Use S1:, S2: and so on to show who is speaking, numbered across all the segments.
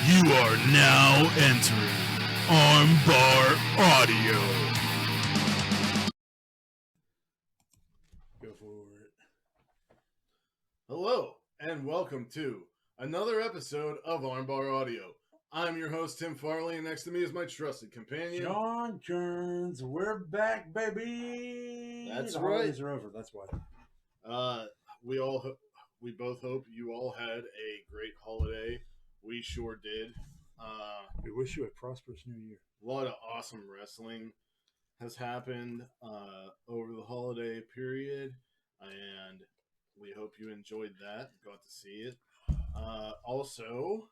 S1: You are now entering Armbar Audio.
S2: Go for it.
S3: Hello, and welcome to another episode of Armbar Audio. I'm your host, Tim Farley, and next to me is my trusted companion,
S2: John Kearns. We're back, baby.
S3: That's
S2: the
S3: right.
S2: holidays are over. That's why.
S3: We both hope you all had a great holiday. We sure did.
S2: We wish you a prosperous new year.
S3: A lot of awesome wrestling has happened over the holiday period, and we hope you enjoyed that, got to see it. Also,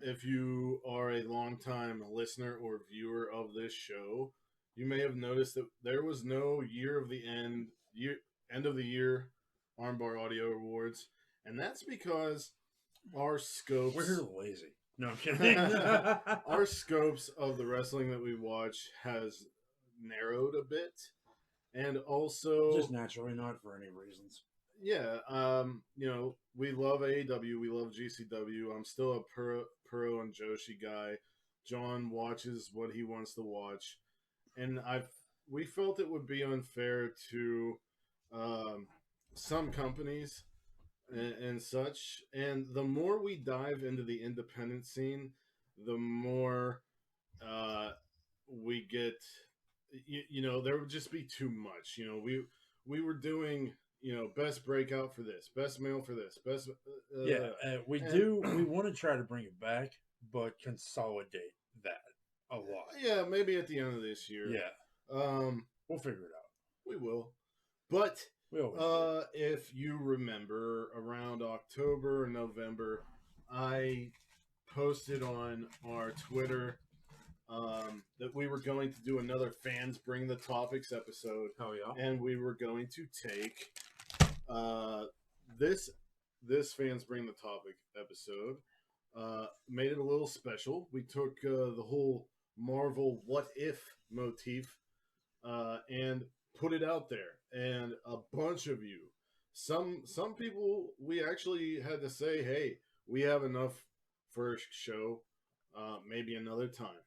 S3: if you are a longtime listener or viewer of this show, you may have noticed that there was no end of the year Armbar Audio Awards, and that's because our scopes...
S2: We're lazy. No, I'm kidding.
S3: Our scopes of the wrestling that we watch has narrowed a bit, and also
S2: Just naturally, not for any reasons.
S3: yeah, we love AEW, we love GCW. I'm still a Puro and Joshi guy. John watches what he wants to watch, and we felt it would be unfair to some companies and such. And the more we dive into the independent scene, the more we get. There would just be too much. We were doing. Best breakout for this, best male for this, best.
S2: We want to try to bring it back, but consolidate that a lot.
S3: Yeah, maybe at the end of this year.
S2: Yeah. We'll figure it out.
S3: We will. But
S2: We always do.
S3: if you remember, around October, November, I posted on our Twitter that we were going to do another Fans Bring the Topics episode.
S2: Oh, yeah.
S3: And we were going to take this Fans Bring the Topic episode, made it a little special. We took the whole Marvel what if motif and put it out there. And a bunch of you, some people, we actually had to say, hey, we have enough for a show, maybe another time.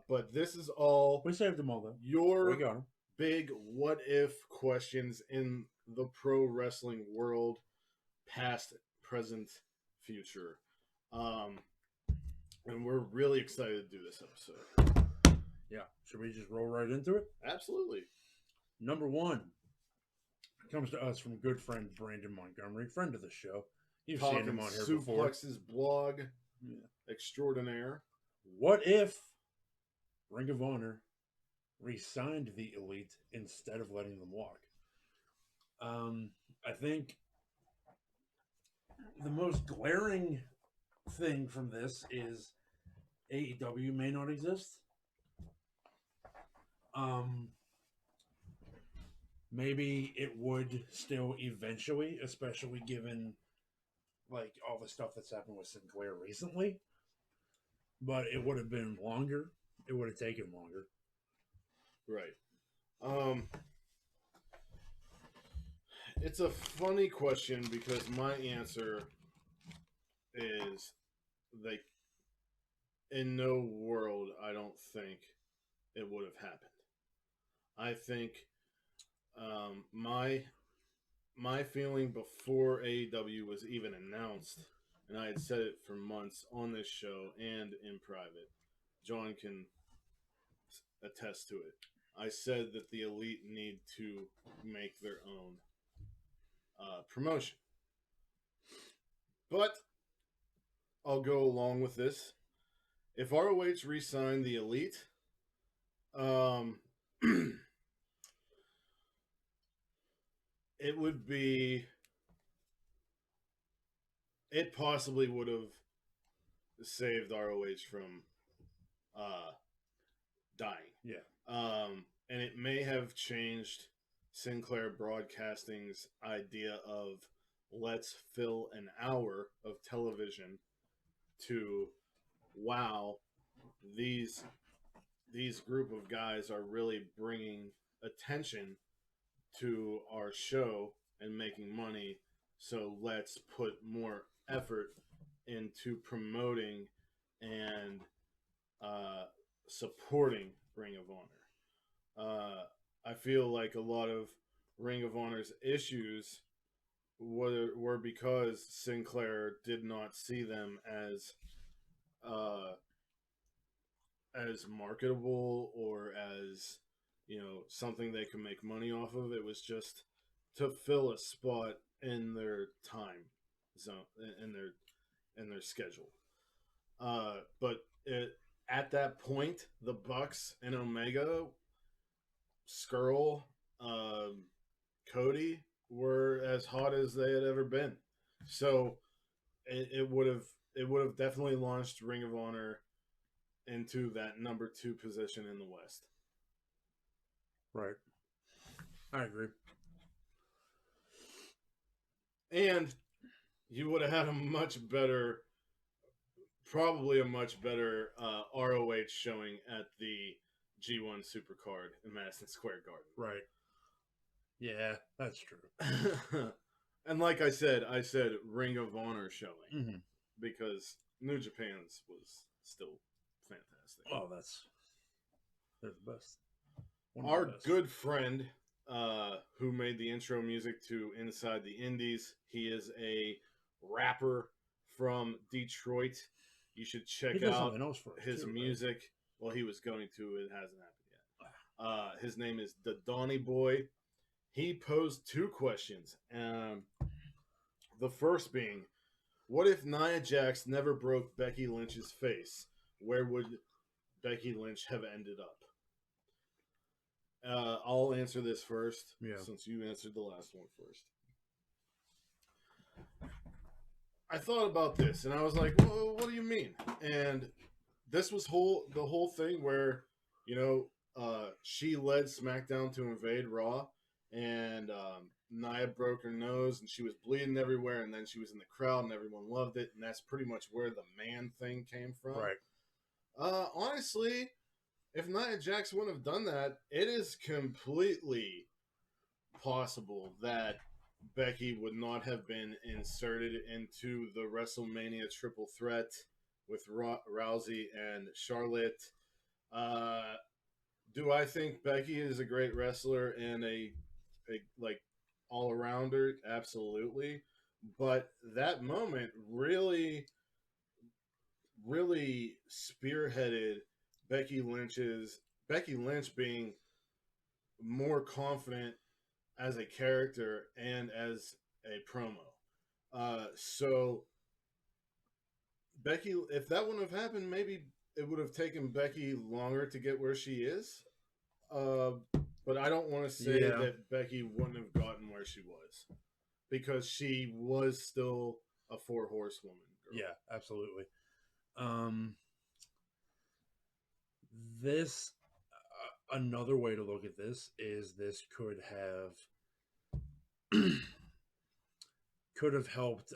S3: But this is all
S2: We saved them all, though.
S3: your
S2: We got them.
S3: big what if questions in the pro wrestling world, past, present, future. And we're really excited to do this episode.
S2: Yeah. Should we just roll right into it?
S3: Absolutely.
S2: Number one comes to us from good friend Brandon Montgomery, friend of the show. You've seen him on here before.
S3: Suplex's blog extraordinaire.
S2: What if Ring of Honor re-signed the Elite instead of letting them walk? I think the most glaring thing from this is AEW may not exist. Maybe it would still eventually, especially given like all the stuff that's happened with Sinclair recently. But it would have been longer. It would have taken longer.
S3: Right. It's a funny question because my answer is like, in no world, I don't think it would have happened. I think my feeling before AEW was even announced, and I had said it for months on this show and in private, John can attest to it. I said that the Elite need to make their own promotion. But I'll go along with this. If ROH re-signed the Elite, it possibly would have saved ROH from dying.
S2: Yeah.
S3: And it may have changed Sinclair Broadcasting's idea of let's fill an hour of television to, wow, these group of guys are really bringing attention to our show and making money, so let's put more effort into promoting and supporting Ring of Honor. I feel like a lot of Ring of Honor's issues were because Sinclair did not see them as marketable or as, you know, something they could make money off of. It was just to fill a spot in their time zone, in their schedule. But at that point, the Bucks and Omega, Skrull, Cody were as hot as they had ever been. So it would have definitely launched Ring of Honor into that number 2 position in the West.
S2: Right. I agree.
S3: And you would have had probably a much better ROH showing at the G1 Supercard in Madison Square Garden.
S2: Right. Yeah, that's true.
S3: And like I said Ring of Honor showing because New Japan's was still fantastic.
S2: Oh, they're the best.
S3: Our good friend who made the intro music to Inside the Indies, he is a rapper from Detroit. You should check out his music. Right? Well, he was going to. It hasn't happened yet. His name is the Donny Boy. He posed 2 questions. The first being, what if Nia Jax never broke Becky Lynch's face? Where would Becky Lynch have ended up? I'll answer this first, since you answered the last one first. I thought about this, and I was like, well, what do you mean? And this was the whole thing where, you know, she led SmackDown to invade Raw, and Nia broke her nose, and she was bleeding everywhere, and then she was in the crowd, and everyone loved it, and that's pretty much where the man thing came from.
S2: Right.
S3: Honestly, if Nia Jax wouldn't have done that, it is completely possible that Becky would not have been inserted into the WrestleMania triple threat with Rousey and Charlotte. Do I think Becky is a great wrestler and a like all-arounder? Absolutely. But that moment really spearheaded Becky Lynch being more confident as a character and as a promo. So Becky, if that wouldn't have happened, maybe it would have taken Becky longer to get where she is. But I don't want to say that Becky wouldn't have gotten where she was, because she was still a 4-horsewoman girl.
S2: Yeah, absolutely. This another way to look at this is this could have helped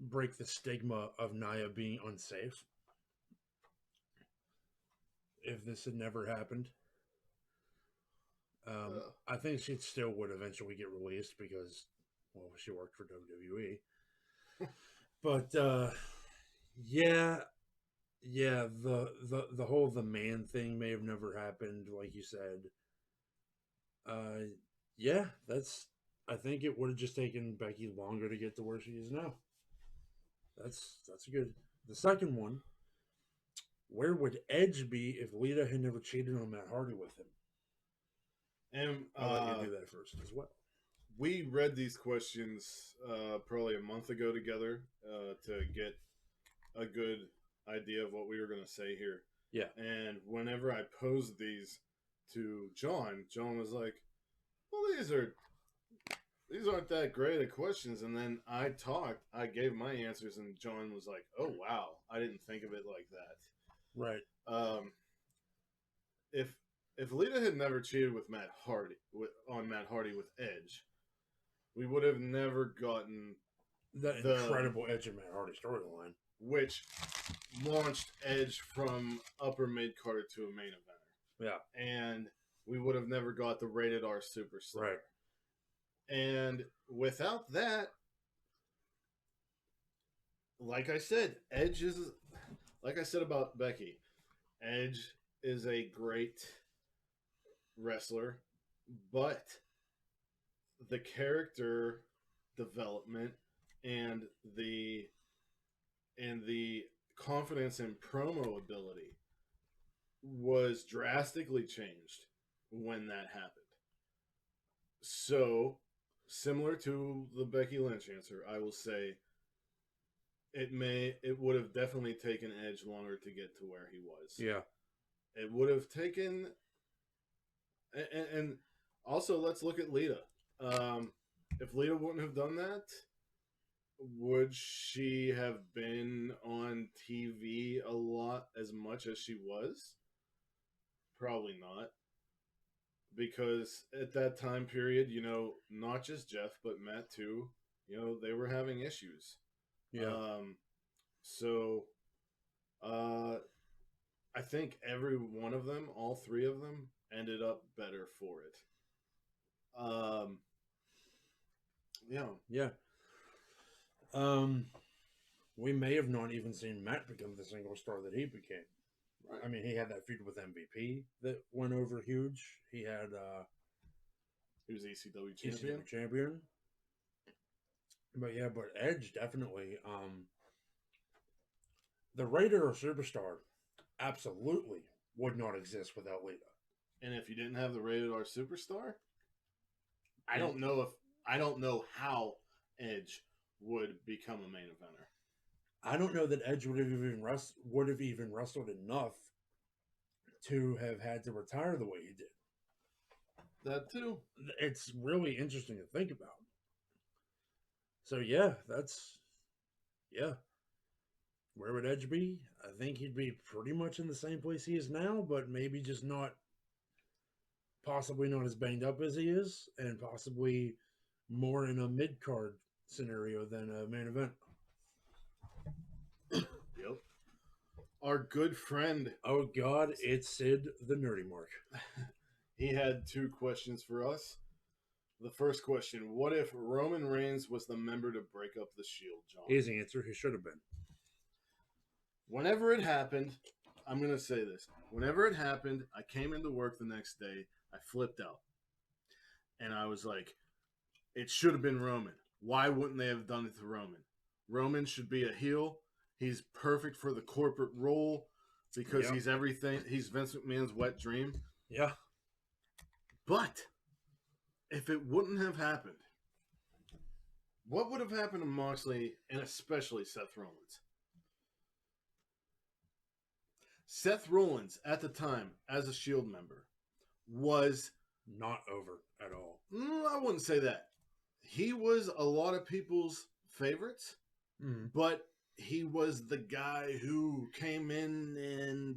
S2: break the stigma of Nia being unsafe. If this had never happened, I think she still would eventually get released because, well, she worked for WWE. But the whole the man thing may have never happened, like you said. I think it would have just taken Becky longer to get to where she is now. That's good. The second one, where would Edge be if Lita had never cheated on Matt Hardy with him?
S3: And
S2: I'll let you do that first as well.
S3: We read these questions probably a month ago together to get a good idea of what we were going to say here.
S2: Yeah.
S3: And whenever I posed these to John was like, well, these aren't that great of questions. And then I gave my answers, and John was like, oh, wow, I didn't think of it like that.
S2: Right.
S3: If Lita had never cheated with Matt Hardy with Edge, we would have never gotten
S2: the incredible Edge and Matt Hardy storyline,
S3: which launched Edge from upper mid card to a main eventer.
S2: Yeah,
S3: and we would have never got the rated R superstar.
S2: Right.
S3: And without that, like I said, Edge is like I said about Becky. Edge is a great wrestler, but the character development and the the confidence and promo ability was drastically changed when that happened. So, similar to the Becky Lynch answer, I will say it would have definitely taken Edge longer to get to where he was.
S2: Yeah.
S3: It would have taken, and also let's look at Lita. If Lita wouldn't have done that, would she have been on TV a lot as much as she was? Probably not. Because at that time period, not just Jeff, but Matt too, they were having issues.
S2: Yeah.
S3: So, I think every one of them, all three of them, ended up better for it. Yeah.
S2: Yeah. We may have not even seen Matt become the single star that he became.
S3: Right.
S2: I mean, he had that feud with MVP that went over huge. He had
S3: He was ECW champion.
S2: ECW champion. But Edge definitely. The Raider or Superstar absolutely would not exist without Lita.
S3: And if you didn't have the Rated R Superstar, I don't know how Edge would become a main eventer.
S2: I don't know that Edge would have even wrestled enough to have had to retire the way he did.
S3: That too.
S2: It's really interesting to think about. So where would Edge be? I think he'd be pretty much in the same place he is now, but maybe just possibly not as banged up as he is, and possibly more in a mid-card scenario than a main event.
S3: Yep. Our good friend.
S2: Oh God, it's Sid the Nerdy Mark.
S3: He had 2 questions for us. The first question: what if Roman Reigns was the member to break up the Shield, John?
S2: Easy answer: he should have been.
S3: Whenever it happened, I'm going to say this. Whenever it happened, I came into work the next day. I flipped out. And I was like, it should have been Roman. Why wouldn't they have done it to Roman? Roman should be a heel. He's perfect for the corporate role because he's everything. He's Vince McMahon's wet dream.
S2: Yeah.
S3: But if it wouldn't have happened, what would have happened to Moxley and especially Seth Rollins? Seth Rollins, at the time, as a Shield member, was
S2: not over at all.
S3: I wouldn't say that. He was a lot of people's favorites, but he was the guy who came in and,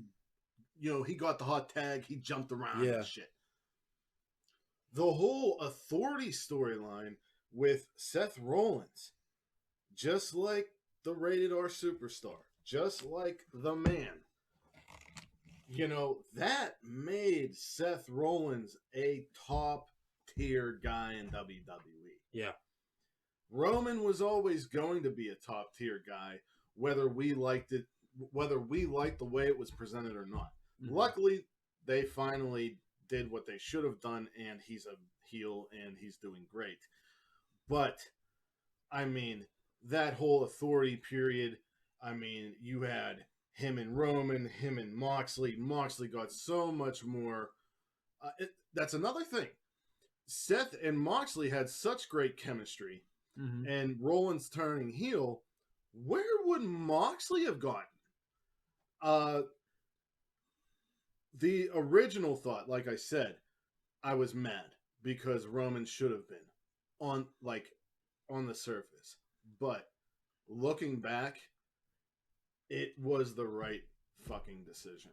S3: he got the hot tag. He jumped around and shit. The whole authority storyline with Seth Rollins, just like the Rated R Superstar, just like the Man, that made Seth Rollins a top tier guy in WWE.
S2: Yeah.
S3: Roman was always going to be a top tier guy, whether we liked it, whether we liked the way it was presented or not. Mm-hmm. Luckily, they finally did what they should have done, and he's a heel, and he's doing great. But, I mean, that whole authority period, you had him and Roman, him and Moxley. Moxley got so much more. That's another thing. Seth and Moxley had such great chemistry, and Rollins turning heel. Where would Moxley have gotten? The original thought, like I said, I was mad because Roman should have been on the surface. But looking back, it was the right fucking decision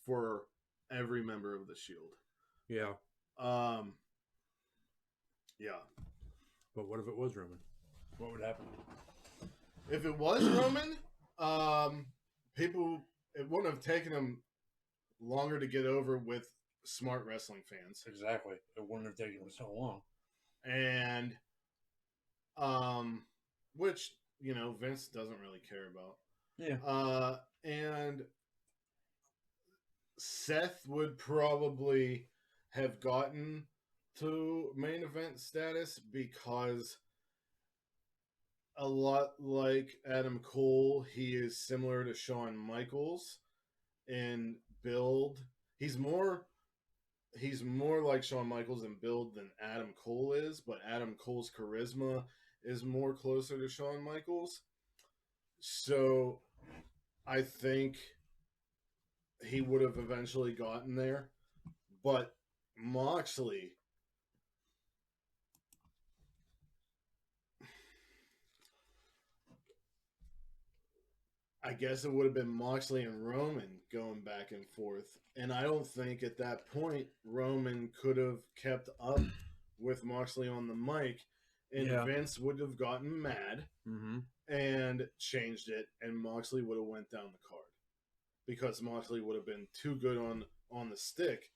S3: for every member of the Shield.
S2: Yeah.
S3: Yeah.
S2: But what if it was Roman? What would happen?
S3: If it was Roman, it wouldn't have taken them longer to get over with smart wrestling fans.
S2: Exactly. It wouldn't have taken them so long.
S3: And, which Vince doesn't really care about.
S2: Yeah.
S3: And Seth would probably have gotten to main event status because a lot like Adam Cole, he is similar to Shawn Michaels in build. He's more like Shawn Michaels in build than Adam Cole is, but Adam Cole's charisma is more closer to Shawn Michaels. So I think he would have eventually gotten there. But Moxley, I guess it would have been Moxley and Roman going back and forth. And I don't think at that point Roman could have kept up with Moxley on the mic. And Vince would have gotten mad and changed it. And Moxley would have went down the card. Because Moxley would have been too good on the stick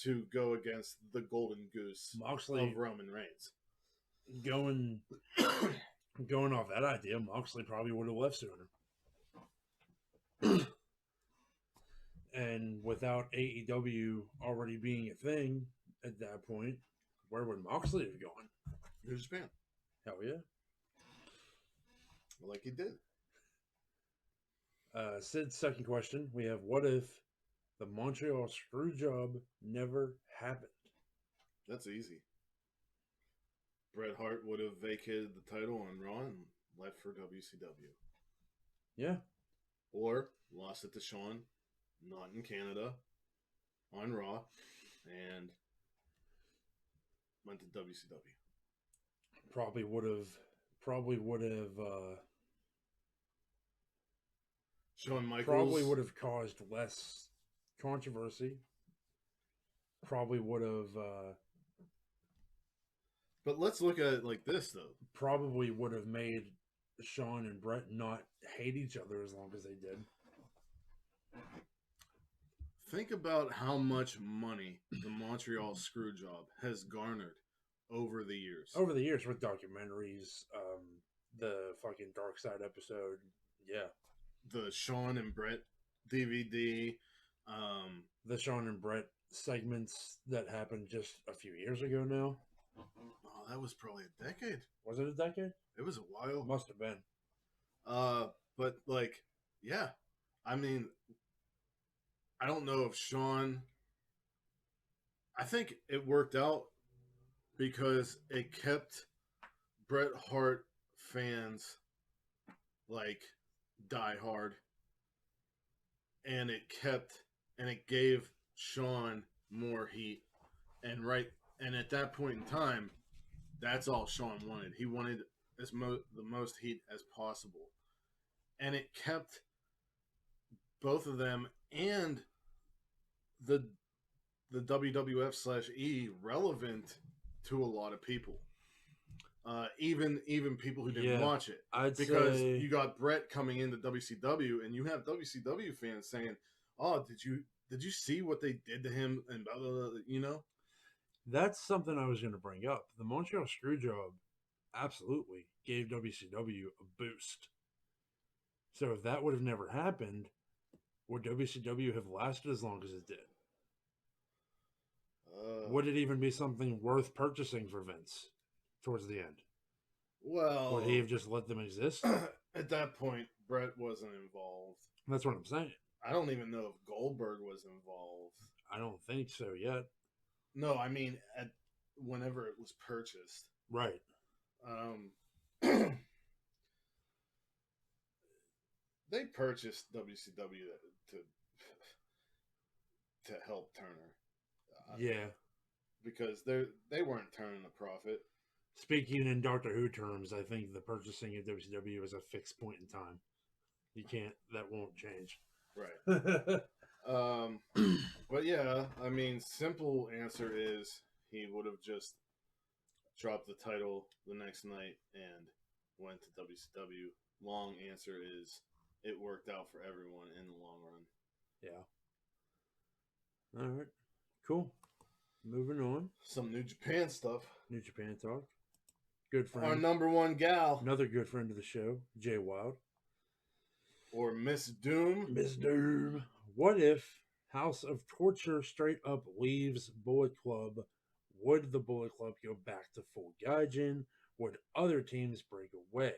S3: to go against the golden goose of Roman Reigns.
S2: Going off that idea, Moxley probably would have left sooner. And without AEW already being a thing at that point, where would Moxley have gone?
S3: New Japan.
S2: Hell yeah.
S3: Like he did.
S2: Sid's second question, we have, what if the Montreal Screwjob never happened?
S3: That's easy. Bret Hart would have vacated the title on Raw and left for WCW.
S2: Yeah.
S3: Or lost it to Shawn, not in Canada, on Raw, and went to WCW.
S2: Probably would have
S3: Shawn Michaels
S2: probably would have caused less controversy. Probably would have
S3: but let's look at it like this, though.
S2: Probably would have made Shawn and Bret not hate each other as long as they did.
S3: Think about how much money the Montreal Screwjob has garnered over the years.
S2: Over the years with documentaries, the fucking Dark Side episode, yeah.
S3: The Shawn and Bret DVD.
S2: The Shawn and Bret segments that happened just a few years ago now.
S3: Oh, that was probably a decade.
S2: Was it a decade?
S3: It was a while.
S2: Must have been.
S3: But like, yeah. I mean, I don't know if Shawn. I think it worked out because it kept Bret Hart fans like die hard, and it gave Shawn more heat, and at that point in time, that's all Shawn wanted. He wanted the most heat as possible, and it kept both of them and the WWF/E relevant to a lot of people. Even people who didn't watch it. Because you got Bret coming into WCW, and you have WCW fans saying, "Oh, did you see what they did to him?" And blah, blah, blah,
S2: That's something I was going to bring up. The Montreal Screwjob absolutely gave WCW a boost. So if that would have never happened, would WCW have lasted as long as it did? Would it even be something worth purchasing for Vince towards the end?
S3: Well,
S2: would he have just let them exist?
S3: At that point, Bret wasn't involved.
S2: That's what I'm saying.
S3: I don't even know if Goldberg was involved.
S2: I don't think so yet.
S3: No, I mean whenever it was purchased.
S2: Right.
S3: They purchased WCW to help Turner.
S2: Yeah.
S3: Because they weren't turning a profit.
S2: Speaking in Doctor Who terms, I think the purchasing of WCW is a fixed point in time. That won't change.
S3: Right. But yeah, I mean, simple answer is he would have just dropped the title the next night and went to WCW. Long answer is it worked out for everyone in the long run.
S2: Yeah. All right. Cool. Moving on.
S3: Some New Japan stuff.
S2: New Japan talk. Good friend.
S3: Our number one gal.
S2: Another good friend of the show, Jay Wild.
S3: Or Miss Doom.
S2: Miss Doom. What if House of Torture straight up leaves Bullet Club? Would the Bullet Club go back to full gaijin? Would other teams break away?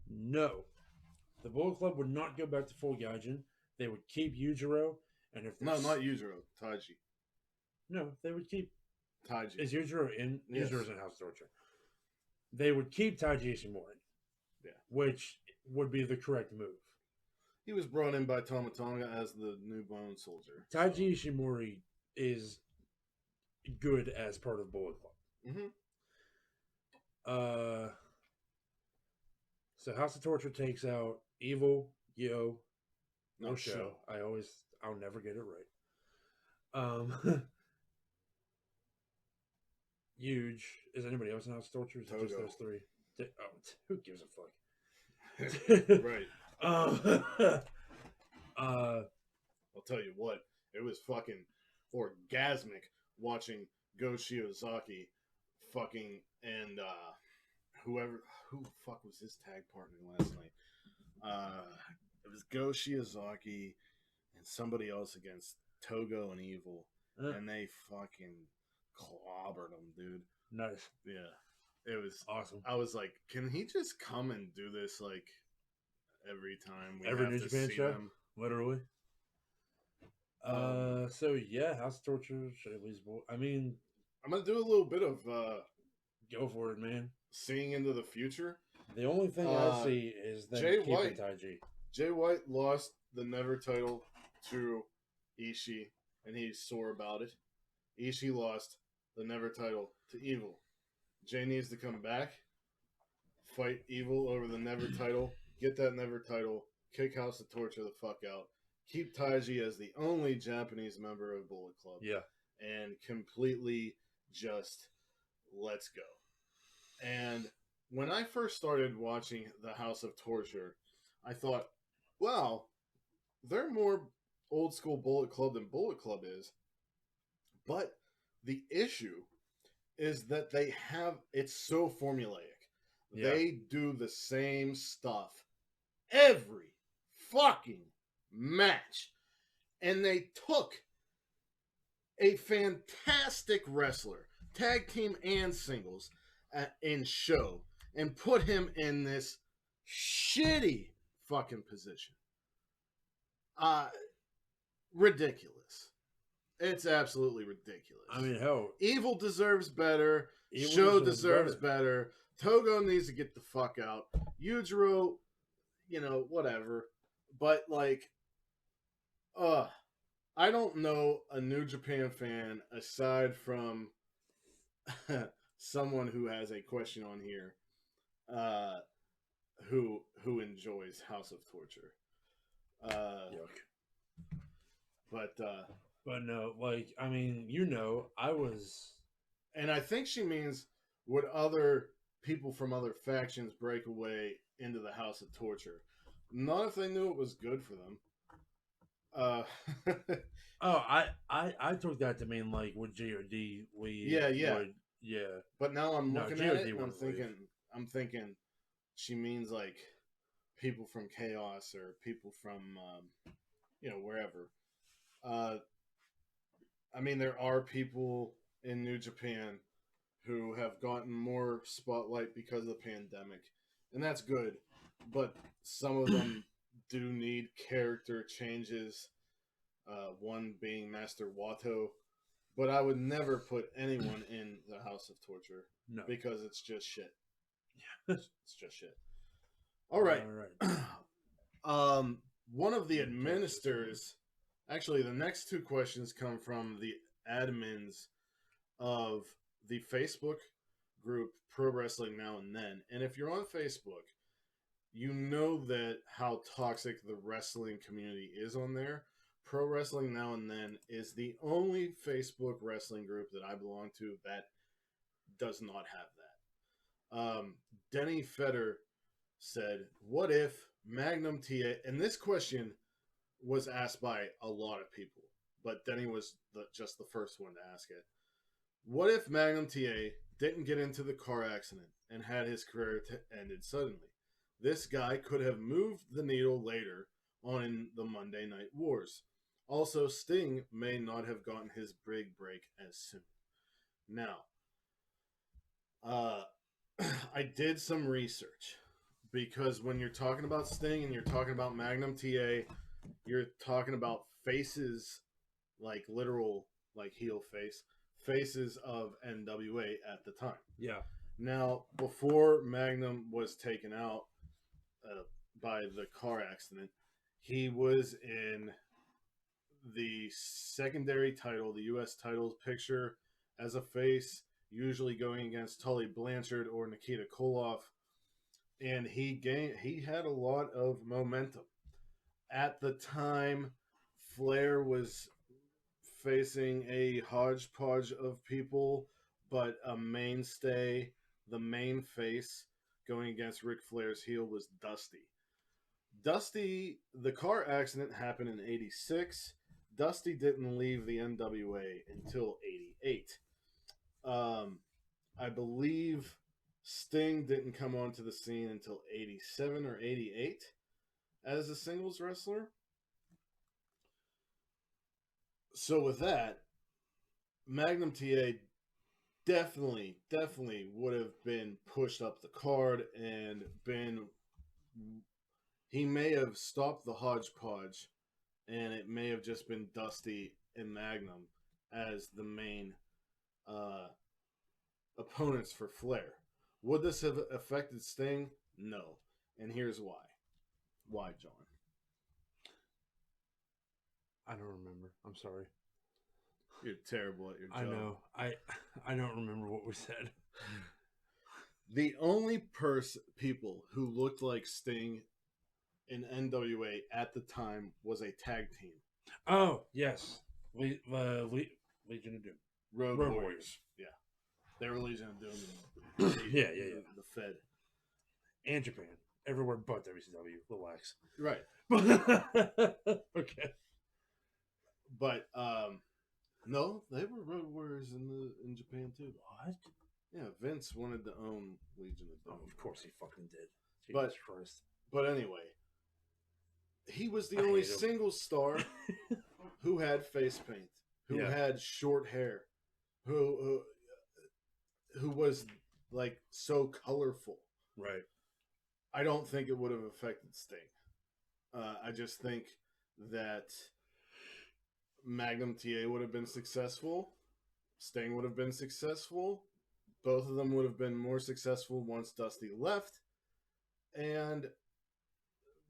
S2: No. The Bullet Club would not go back to full gaijin. They would keep Yujiro. And if
S3: No, not Yujiro. Taiji.
S2: No, they would keep
S3: Taiji.
S2: Is Yujiro in?
S3: Yes.
S2: Yujiro's in House of Torture. They would keep Taiji Ishimori.
S3: Yeah.
S2: Which would be the correct move.
S3: He was brought in by Tomatonga as the new Bone Soldier.
S2: Taiji Ishimori is good as part of Bullet Club.
S3: Mm-hmm.
S2: So House of Torture takes out Evil, Yo,
S3: No
S2: or
S3: show.
S2: Show. I'll never get it right. Huge. Is anybody else in House of Torture? Is it just
S3: Togo.
S2: those three? Who gives a fuck?
S3: Right. I'll tell you what, it was fucking orgasmic watching Go Shiozaki fucking and who the fuck was his tag partner last night? It was Go Shiozaki and somebody else against Togo and Evil, and they fucking clobbered him, dude.
S2: Nice.
S3: Yeah. It was
S2: Awesome.
S3: I was like, can he just come and do this like every time we
S2: Every
S3: have
S2: New
S3: to
S2: Japan
S3: see
S2: show?
S3: them?
S2: Literally. So yeah, House of Torture should at least. I mean,
S3: I'm gonna do a little bit of
S2: go for it, man.
S3: seeing into the future.
S2: The only thing I see is them
S3: Jay
S2: keeping
S3: White.
S2: Taiji.
S3: Jay White lost the Never title to Ishii, and he's sore about it. Ishii lost the Never title to Evil. Jay needs to come back, fight Evil over the Never title, get that Never title, kick House of Torture the fuck out, keep Taiji as the only Japanese member of Bullet Club,
S2: Yeah.
S3: and completely just let's go. And when I first started watching the House of Torture, I thought, wow, they're more old school Bullet Club than Bullet Club is. But the issue is that they have, it's so formulaic.
S2: Yeah.
S3: They do the same stuff every fucking match. And they took a fantastic wrestler, tag team and singles, in Show, and put him in this shitty fucking position. Ridiculous. It's absolutely ridiculous.
S2: I mean, hell,
S3: Evil deserves better.
S2: Evil
S3: Show
S2: deserves
S3: deserves better. Togo needs to get the fuck out. Yujiro, whatever. But like, I don't know a New Japan fan aside from someone who has a question on here, who enjoys House of Torture.
S2: yuck.
S3: But
S2: no, like, I mean, I was.
S3: and I think she means, would other people from other factions break away into the House of Torture? Not if they knew it was good for them.
S2: Oh, I took that to mean like would GOD leave?
S3: Yeah.
S2: Yeah.
S3: But now I'm
S2: No,
S3: looking at
S2: GOD
S3: it and
S2: wouldn't
S3: I'm thinking she means like people from Chaos or people from wherever. I mean, there are people in New Japan who have gotten more spotlight because of the pandemic, and that's good. But some of them do need character changes. One being Master Wato, but I would never put anyone in the House of Torture.
S2: No.
S3: Because it's just shit. It's just shit. All right. One of the administrators. Actually, the next two questions come from the admins of the Facebook group Pro Wrestling Now and Then. And if you're on Facebook, you know that how toxic the wrestling community is on there. Pro Wrestling Now and Then is the only Facebook wrestling group that I belong to that does not have that. Denny Fetter said, what if Magnum TA, and this question was asked by a lot of people, but Denny was just the first one to ask it. What if Magnum TA didn't get into the car accident and had his career ended suddenly. This guy could have moved the needle later on in the Monday Night Wars. Also, Sting may not have gotten his big break as soon. Now, I did some research because when you're talking about Sting and you're talking about Magnum TA, you're talking about faces, like literal, like heel faces of NWA at the time.
S2: Yeah.
S3: Now, before Magnum was taken out by the car accident, he was in the secondary title, the U.S. title picture as a face, usually going against Tully Blanchard or Nikita Koloff, and he had a lot of momentum. At the time, Flair was facing a hodgepodge of people, but a mainstay, the main face going against Ric Flair's heel was Dusty. The car accident happened in 86. Dusty didn't leave the NWA until 88. I believe Sting didn't come onto the scene until 87 or 88 as a singles wrestler. So with that, Magnum TA definitely would have been pushed up the card and he may have stopped the hodgepodge, and it may have just been Dusty and Magnum as the main opponents for Flair. Would this have affected Sting? No. And here's why. Why, John?
S2: I don't remember. I'm sorry.
S3: You're terrible at your job.
S2: I know. I don't remember what we said.
S3: The only people who looked like Sting in NWA at the time was a tag team.
S2: Oh, yes. Legion of Doom.
S3: Road Warriors. Yeah. They were Legion of Doom.
S2: Yeah.
S3: The Fed.
S2: And Japan. Everywhere but WCW. Relax.
S3: Right.
S2: Okay.
S3: But no, they were Road Warriors in Japan too.
S2: What?
S3: Yeah, Vince wanted to own Legion of Doom.
S2: Oh, of course he fucking did.
S3: But-
S2: Jesus Christ.
S3: But anyway, he was the only single star who had face paint, who had short hair, who was like so colorful.
S2: Right.
S3: I don't think it would have affected Sting. I just think that Magnum TA would have been successful. Sting would have been successful. Both of them would have been more successful once Dusty left. And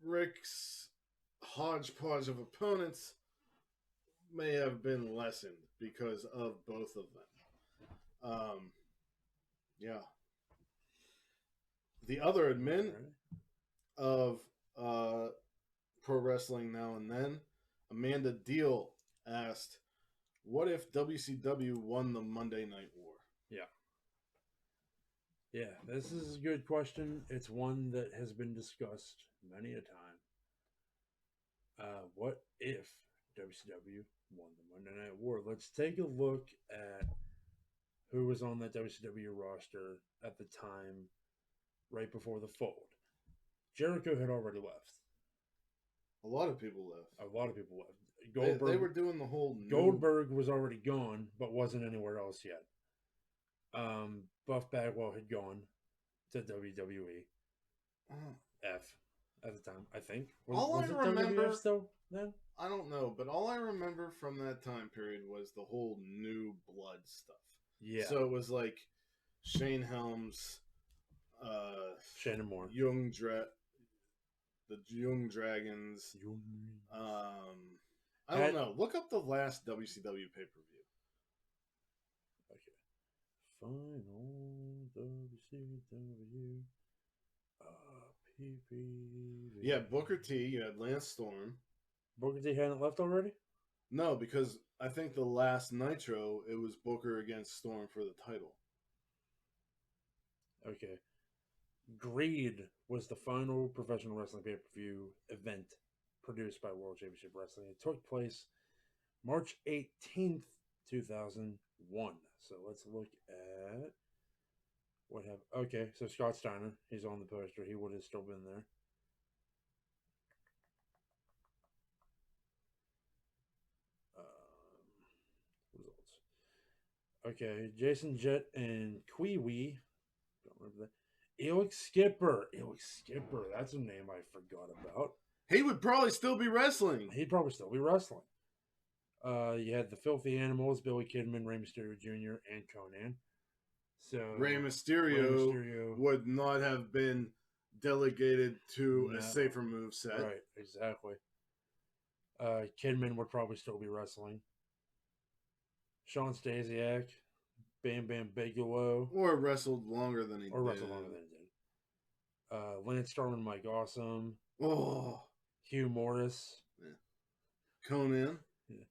S3: Rick's hodgepodge of opponents may have been lessened because of both of them. Yeah. The other admin of Pro Wrestling Now and Then, Amanda Deal asked, what if WCW won the Monday Night War?
S2: Yeah, this is a good question. It's one that has been discussed many a time. What if WCW won the Monday Night War? Let's take a look at who was on that WCW roster at the time right before the fold. Jericho had already left.
S3: A lot of people left.
S2: A lot of people left. Goldberg,
S3: they were doing the whole
S2: Goldberg was already gone, but wasn't anywhere else yet. Buff Bagwell had gone to WWE. F at the time, I think. Was it
S3: remember
S2: WWF still then?
S3: I don't know, but all I remember from that time period was the whole new blood stuff.
S2: Yeah.
S3: So it was like Shane Helms,
S2: Shannon Moore,
S3: the Young Dragons. I don't know. Look up the last WCW pay-per-view.
S2: Okay. Final WCW PPV.
S3: Yeah, Booker T. You had Lance Storm.
S2: Booker T hadn't left already?
S3: No, because I think the last Nitro, it was Booker against Storm for the title.
S2: Okay. Greed was the final professional wrestling pay-per-view event produced by World Championship Wrestling. It took place March 18th, 2001. So let's look at What happened? Okay, so Scott Steiner, he's on the poster. He would have still been there. Results. Okay, Jason Jett and Kwee. Don't remember that. Elix Skipper. That's a name I forgot about.
S3: He would probably still be wrestling.
S2: He'd probably still be wrestling. You had the Filthy Animals, Billy Kidman, Rey Mysterio Jr., and Conan. So
S3: Rey Mysterio would not have been delegated to a safer move set.
S2: Right, exactly. Kidman would probably still be wrestling. Sean Stasiak, Bam Bam Bigelow.
S3: Or wrestled longer than he did.
S2: Lance Storm and Mike Awesome.
S3: Oh.
S2: Hugh Morris.
S3: Yeah. Conan.
S2: Yeah.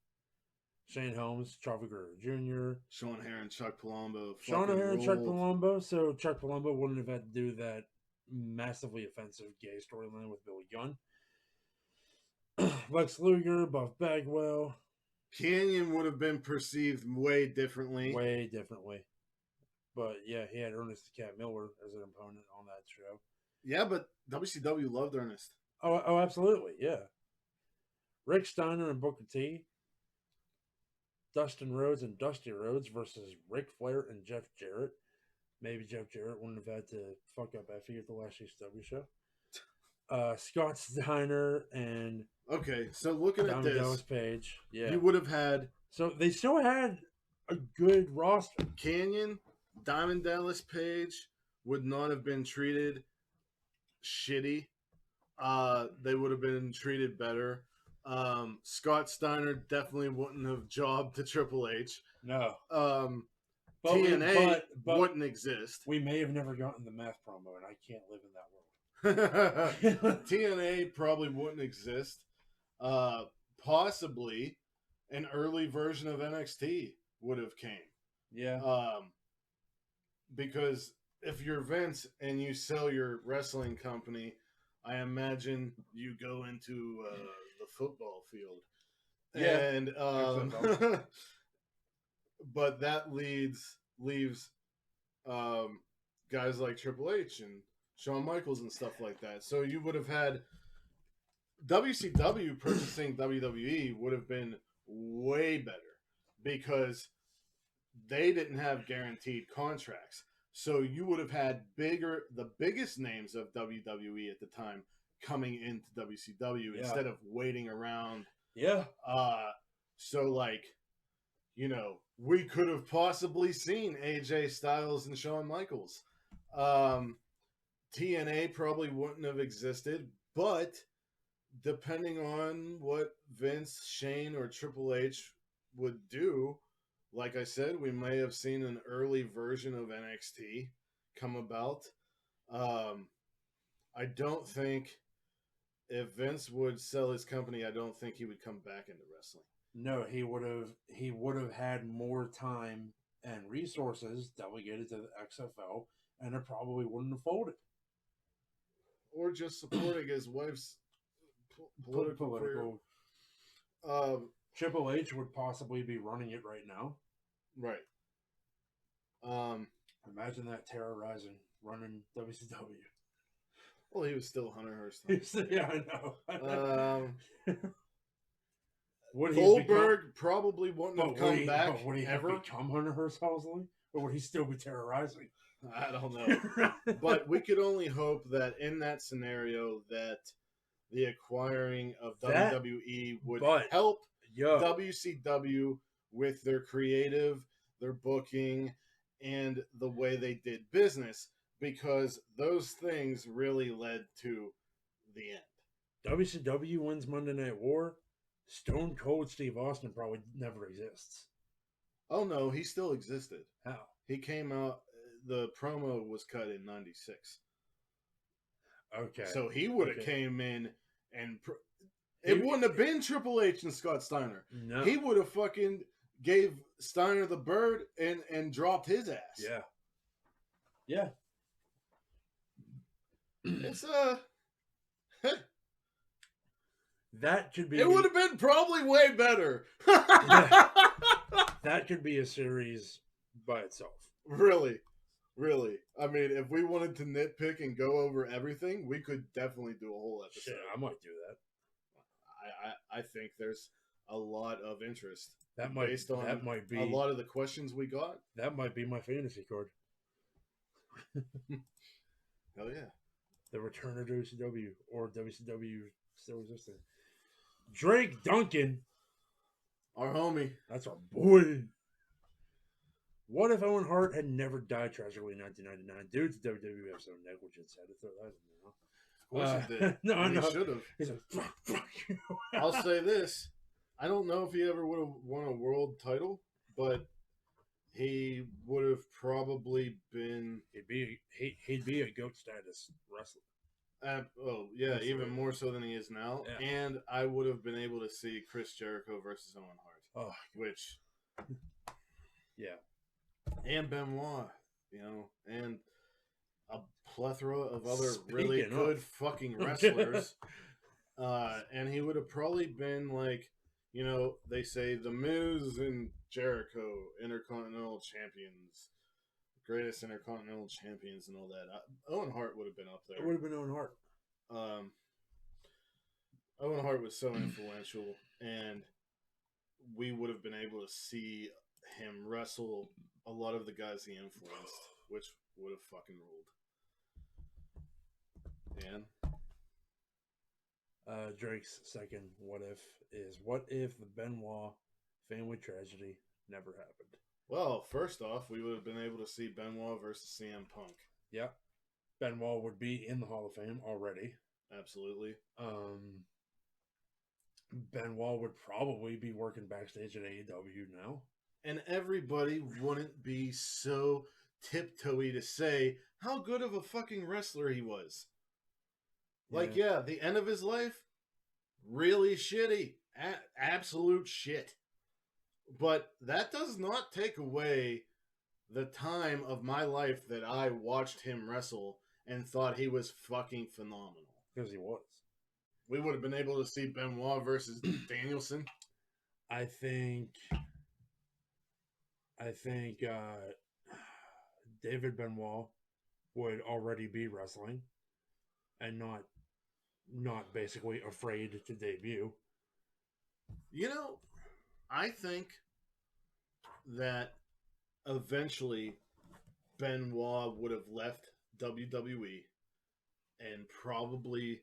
S2: Shane Holmes, Charlie Guerrero Jr.
S3: Sean Heron, Chuck Palumbo.
S2: Chuck Palumbo. So Chuck Palumbo wouldn't have had to do that massively offensive gay storyline with Billy Gunn. Lex Luger, Buff Bagwell.
S3: Canyon would have been perceived way differently.
S2: But yeah, he had Ernest the Cat Miller as an opponent on that show.
S3: Yeah, but WCW loved Ernest.
S2: Oh, absolutely, yeah. Rick Steiner and Booker T. Dustin Rhodes and Dusty Rhodes versus Ric Flair and Jeff Jarrett. Maybe Jeff Jarrett wouldn't have had to fuck up Effie at the last ECW show. Scott Steiner and
S3: so looking at this,
S2: Dallas Page,
S3: you would have had.
S2: So they still had a good roster.
S3: Canyon, Diamond Dallas Page would not have been treated shitty. They would have been treated better. Scott Steiner definitely wouldn't have jobbed to Triple H.
S2: No.
S3: TNA wouldn't exist.
S2: We may have never gotten the math promo, and I can't live in that world.
S3: TNA probably wouldn't exist. Possibly an early version of NXT would have came.
S2: Yeah.
S3: Because if you're Vince and you sell your wrestling company, I imagine you go into the football field.
S2: Yeah.
S3: And but that leaves guys like Triple H and Shawn Michaels and stuff like that. So you would have had WCW purchasing WWE would have been way better because they didn't have guaranteed contracts. So you would have had the biggest names of WWE at the time coming into WCW instead of waiting around.
S2: Yeah.
S3: So like, we could have possibly seen AJ Styles and Shawn Michaels. TNA probably wouldn't have existed, but depending on what Vince, Shane, or Triple H would do, like I said, we may have seen an early version of NXT come about. I don't think if Vince would sell his company, I don't think he would come back into wrestling.
S2: No, he would have had more time and resources delegated to the XFL, and it probably wouldn't have folded.
S3: Or just supporting his wife's political career.
S2: Triple H would possibly be running it right now.
S3: Right.
S2: Imagine that terrorizing, running WCW.
S3: Well, he was still Hunter Hearst.
S2: Yeah, I know.
S3: Goldberg probably wouldn't have come back.
S2: But would he
S3: ever
S2: have become Hunter Hearst Helmsley? Or would he still be terrorizing?
S3: I don't know. But we could only hope that in that scenario that the acquiring of WWE would help WCW with their creative, their booking, and the way they did business, because those things really led to the end.
S2: WCW wins Monday Night War. Stone Cold Steve Austin probably never exists.
S3: Oh, no, he still existed.
S2: How?
S3: He came out, the promo was cut in 96.
S2: Okay.
S3: So he would have came in and it wouldn't have been Triple H and Scott Steiner.
S2: No.
S3: He would have fucking gave Steiner the bird and dropped his ass.
S2: Yeah. Yeah.
S3: It's
S2: that could be.
S3: It would have been probably way better.
S2: That could be a series by itself.
S3: Really. Really. I mean, if we wanted to nitpick and go over everything, we could definitely do a whole episode.
S2: Shit, I might do that.
S3: I think there's a lot of interest
S2: Based on that might be
S3: a lot of the questions we got.
S2: That might be my fantasy card.
S3: Hell yeah.
S2: The return of WCW or WCW still existing. Drake Duncan.
S3: Our homie.
S2: That's our boy. What if Owen Hart had never died tragically in 1999 due to WWF some negligence? Had to throw that in there.
S3: Of course he did.
S2: No,
S3: He should have.
S2: He's like, fuck you.
S3: I'll say this. I don't know if he ever would have won a world title, but he would have probably been...
S2: He'd be a GOAT status wrestler.
S3: Oh, yeah, even more so than he is now.
S2: Yeah.
S3: And I would have been able to see Chris Jericho versus Owen Hart.
S2: Oh,
S3: which...
S2: Yeah.
S3: And Benoit, and a plethora of other really good fucking wrestlers. And he would have probably been like, they say The Miz and Jericho, Intercontinental Champions, greatest Intercontinental Champions and all that. Owen Hart would have been up there.
S2: It would have been Owen Hart.
S3: Owen Hart was so influential, and we would have been able to see him wrestle a lot of the guys he influenced, which would have fucking ruled. And
S2: Drake's second what if the Benoit family tragedy never happened?
S3: Well, first off, we would have been able to see Benoit versus CM Punk.
S2: Yeah. Benoit would be in the Hall of Fame already.
S3: Absolutely.
S2: Benoit would probably be working backstage at AEW now.
S3: And everybody wouldn't be so tiptoey to say how good of a fucking wrestler he was. Like, yeah, the end of his life, really shitty. Absolute shit. But that does not take away the time of my life that I watched him wrestle and thought he was fucking phenomenal.
S2: Because he was.
S3: We would have been able to see Benoit versus Danielson.
S2: I think David Benoit would already be wrestling and not basically afraid to debut.
S3: I think that eventually Benoit would have left WWE and probably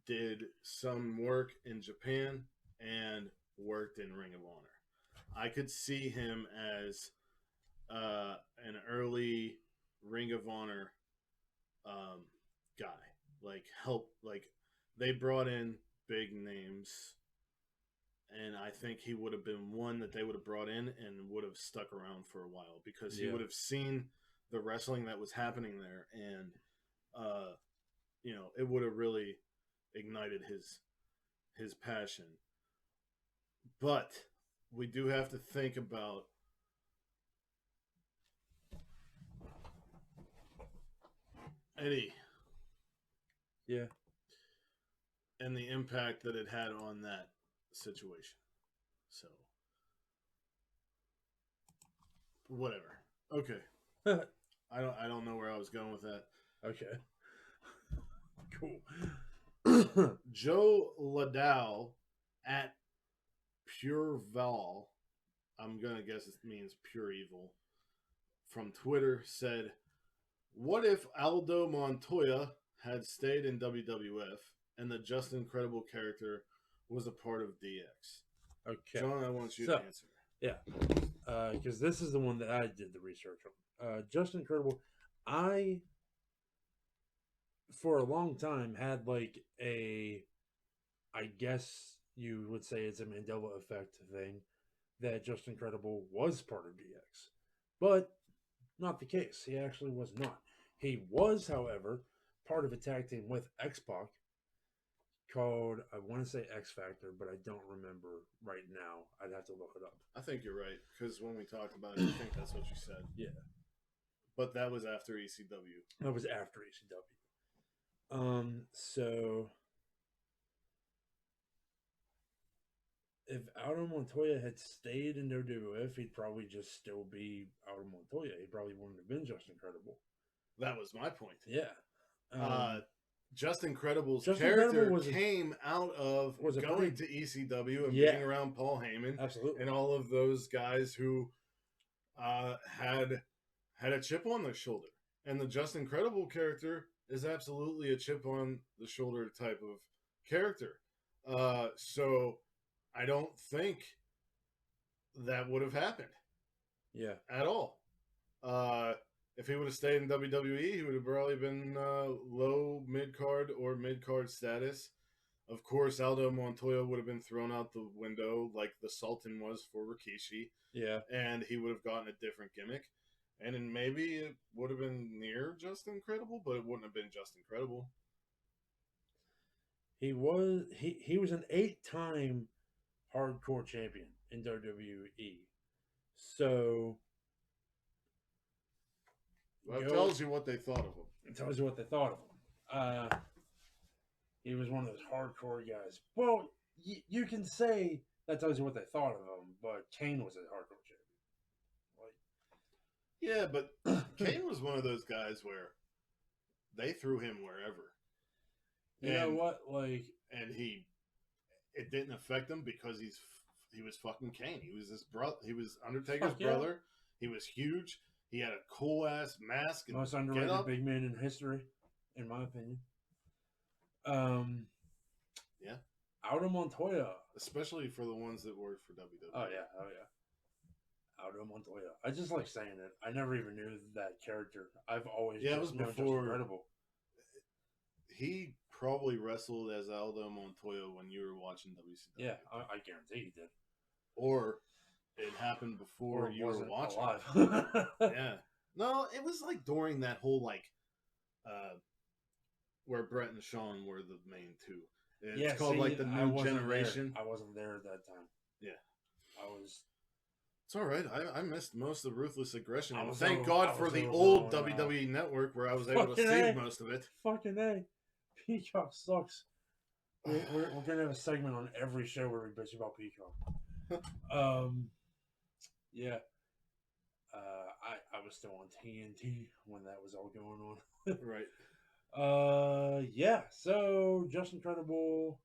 S3: did some work in Japan and worked in Ring of Honor. I could see him as an early Ring of Honor guy. They brought in big names, and I think he would have been one that they would have brought in and would have stuck around for a while because he would have seen the wrestling that was happening there, and it would have really ignited his passion. But we do have to think about Eddie.
S2: Yeah.
S3: And the impact that it had on that situation. So, whatever. Okay. I don't know where I was going with that.
S2: Okay.
S3: Cool. Joe Ladow at Pure Val, I'm gonna guess it means pure evil, from Twitter said, "What if Aldo Montoya had stayed in WWF and the Just Incredible character was a part of DX?"
S2: Okay,
S3: John, I want you to answer.
S2: Yeah, because this is the one that I did the research on. Just Incredible, I for a long time had I guess you would say it's a Mandela effect thing, that Just Incredible was part of DX. But not the case. He actually was not. He was, however, part of a tag team with X-Pac called, I want to say X Factor, but I don't remember right now. I'd have to look it up.
S3: I think you're right, because when we talked about it, I think that's what you said.
S2: Yeah.
S3: But that was after ECW.
S2: That was after ECW. So if Aldo Montoya had stayed in WWF, he'd probably just still be Aldo Montoya. He probably wouldn't have been just Incredible.
S3: That was my point.
S2: Yeah.
S3: Just Incredible's
S2: Just
S3: character
S2: Incredible
S3: came out of going to ECW and being around Paul Heyman.
S2: Absolutely.
S3: And all of those guys who had a chip on their shoulder. And the Just Incredible character is absolutely a chip on the shoulder type of character. So I don't think that would have happened.
S2: Yeah.
S3: At all. If he would have stayed in WWE, he would have probably been low mid-card or mid-card status. Of course, Aldo Montoya would have been thrown out the window like the Sultan was for Rikishi.
S2: Yeah.
S3: And he would have gotten a different gimmick. And then maybe it would have been near Just Incredible, but it wouldn't have been Just Incredible.
S2: He was an 8-time hardcore champion in WWE. So
S3: well, it tells you what they thought of him.
S2: It tells you what they thought of him. He was one of those hardcore guys. Well, you can say that tells you what they thought of him, but Kane was a hardcore champion.
S3: Yeah, but Kane was one of those guys where they threw him wherever.
S2: You know what?
S3: And it didn't affect him because he was fucking Kane. He was his brother. He was Undertaker's brother. He was huge. He had a cool ass mask. And
S2: most underrated big man in history, in my opinion.
S3: Yeah.
S2: Aldo Montoya,
S3: especially for the ones that worked for WWE.
S2: Oh yeah. Aldo Montoya. I just like saying it. I never even knew that character. I've always
S3: it was before
S2: Incredible.
S3: He probably wrestled as Aldo Montoya when you were watching WCW.
S2: Yeah, I guarantee he did.
S3: Or it happened before you were watching.
S2: Alive.
S3: Yeah. No, it was like during that whole where Bret and Shawn were the main two. It's called the New Generation.
S2: I wasn't there at that time.
S3: Yeah.
S2: I was.
S3: It's all right. I missed most of Ruthless Aggression.
S2: Thank
S3: God for the old WWE Network where I was able to see most of it.
S2: Fucking A. Peacock sucks. We're going to have a segment on every show where we bitch about Peacock. Yeah. I was still on TNT when that was all going on.
S3: Right.
S2: Yeah. So, Just Incredible.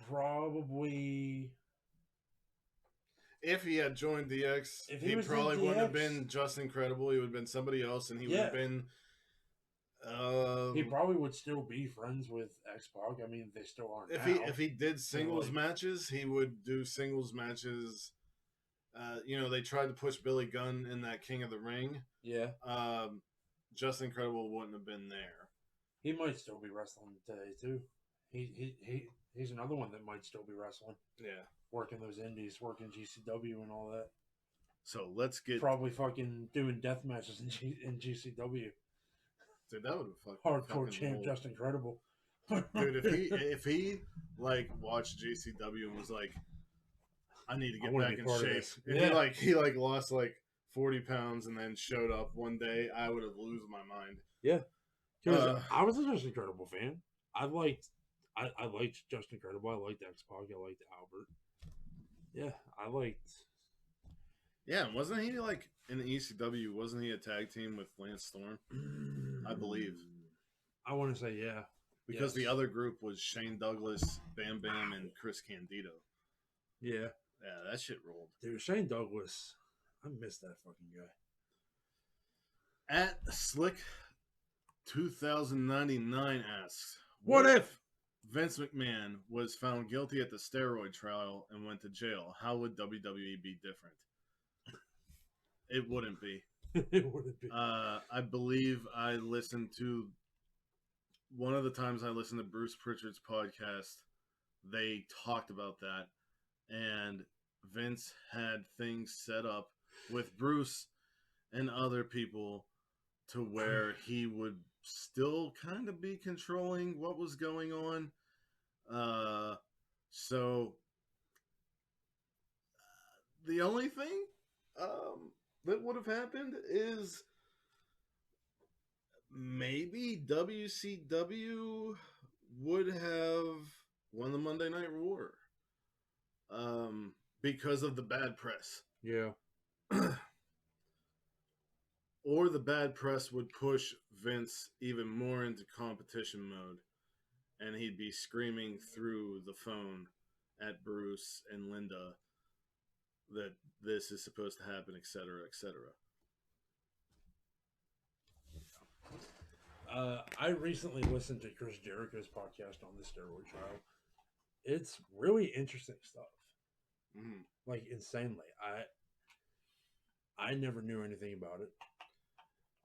S2: Probably.
S3: If he had joined DX, he probably wouldn't have been Just Incredible. He would have been somebody else, and he would have been.
S2: He probably would still be friends with X-Pac. I mean, they still aren't.
S3: If he did singles matches, he would do singles matches. They tried to push Billy Gunn in that King of the Ring.
S2: Yeah.
S3: Just Incredible wouldn't have been there.
S2: He might still be wrestling today too. He's another one that might still be wrestling.
S3: Yeah.
S2: Working those indies, working GCW and all that.
S3: So let's get
S2: probably fucking doing death matches in GCW.
S3: Dude, that would have
S2: hardcore champ, Just Incredible.
S3: Dude, if he watched GCW and was like, I need to get back in shape. If he lost 40 pounds and then showed up one day, I would have lose my mind.
S2: Yeah, because I was a Just Incredible fan. I liked Just Incredible. I liked X-Pac. I liked Albert. Yeah, I liked.
S3: Yeah, wasn't he in the ECW? Wasn't he a tag team with Lance Storm? I believe.
S2: I want to say yeah,
S3: because the other group was Shane Douglas, Bam Bam, and Chris Candido.
S2: Yeah,
S3: that shit rolled.
S2: Dude, Shane Douglas, I miss that fucking guy.
S3: At Slick 2099 asks,
S2: What if
S3: Vince McMahon was found guilty at the steroid trial and went to jail? How would WWE be different? It wouldn't be.
S2: It wouldn't be.
S3: I believe I listened to one of the times I listened to Bruce Pritchard's podcast. They talked about that, and Vince had things set up with Bruce and other people to where he would still kind of be controlling what was going on. So the only thing that would have happened is maybe WCW would have won the Monday Night War. Because of the bad press.
S2: Yeah.
S3: Or the bad press would push Vince even more into competition mode, and he'd be screaming through the phone at Bruce and Linda that this is supposed to happen, etc., etc.
S2: I recently listened to Chris Jericho's podcast on the steroid trial. It's really interesting stuff.
S3: Mm.
S2: Like, insanely. I never knew anything about it.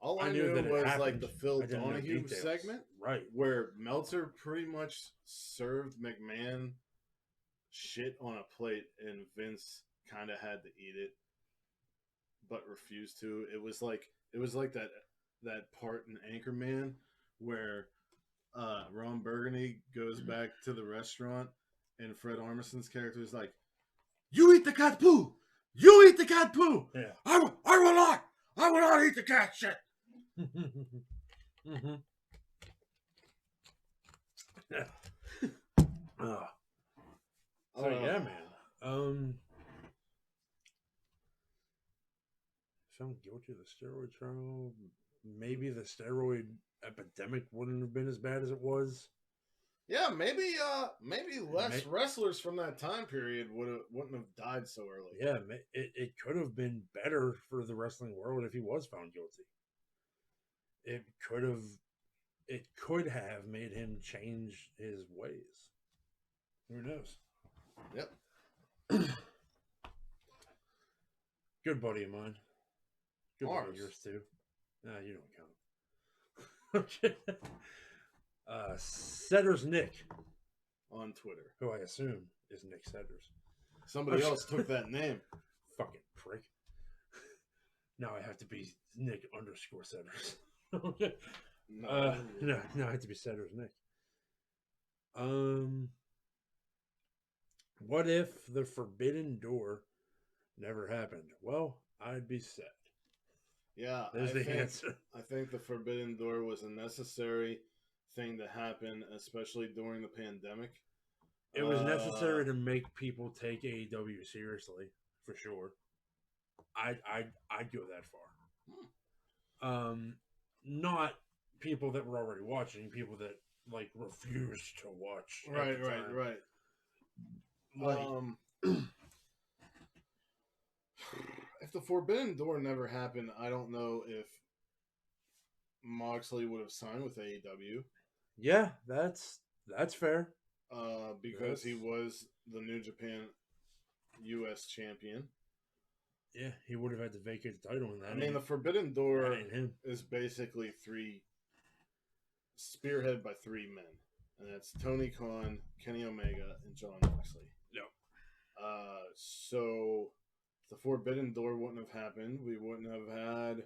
S3: All I
S2: knew
S3: knew
S2: that it
S3: was
S2: happened.
S3: like the Phil
S2: I didn't know
S3: Donahue
S2: details.
S3: segment,
S2: Right.
S3: where Meltzer pretty much served McMahon shit on a plate, and Vince kind of had to eat it, but refused to. It was like that part in Anchorman where Ron Burgundy goes back to the restaurant, and Fred Armisen's character is like, "You eat the cat poo. You eat the cat poo.
S2: Yeah.
S3: I will not. I will not eat the cat shit."
S2: Mm-hmm. Yeah. So yeah, man. Found guilty of the steroid trial. Maybe the steroid epidemic wouldn't have been as bad as it was.
S3: Yeah, maybe less wrestlers from that time period wouldn't have died so early.
S2: Yeah, it could have been better for the wrestling world if he was found guilty. It could have made him change his ways. Who knows?
S3: Yep.
S2: Good buddy of mine. Good buddy of yours too. Nah, you don't count. Okay. Setters Nick
S3: on Twitter,
S2: who I assume is Nick Setters.
S3: Somebody else took that name.
S2: Fucking prick. Now I have to be Nick _ Setters. Okay. No, I have to be Setters Nick. What if the Forbidden Door never happened? Well, I'd be sad.
S3: Yeah,
S2: there's the answer.
S3: I think the Forbidden Door was a necessary thing to happen, especially during the pandemic.
S2: It was necessary to make people take AEW seriously, for sure. I'd go that far. Not people that were already watching, people that like refused to watch.
S3: Right. Like, if the Forbidden Door never happened, I don't know if Moxley would have signed with AEW.
S2: Yeah, that's fair.
S3: Because he was the New Japan U.S. champion.
S2: Yeah, he would have had to vacate the title in that.
S3: I mean, the Forbidden Door is basically spearheaded by three men, and that's Tony Khan, Kenny Omega, and Jon Moxley.
S2: Yep.
S3: So if the Forbidden Door wouldn't have happened, we wouldn't have had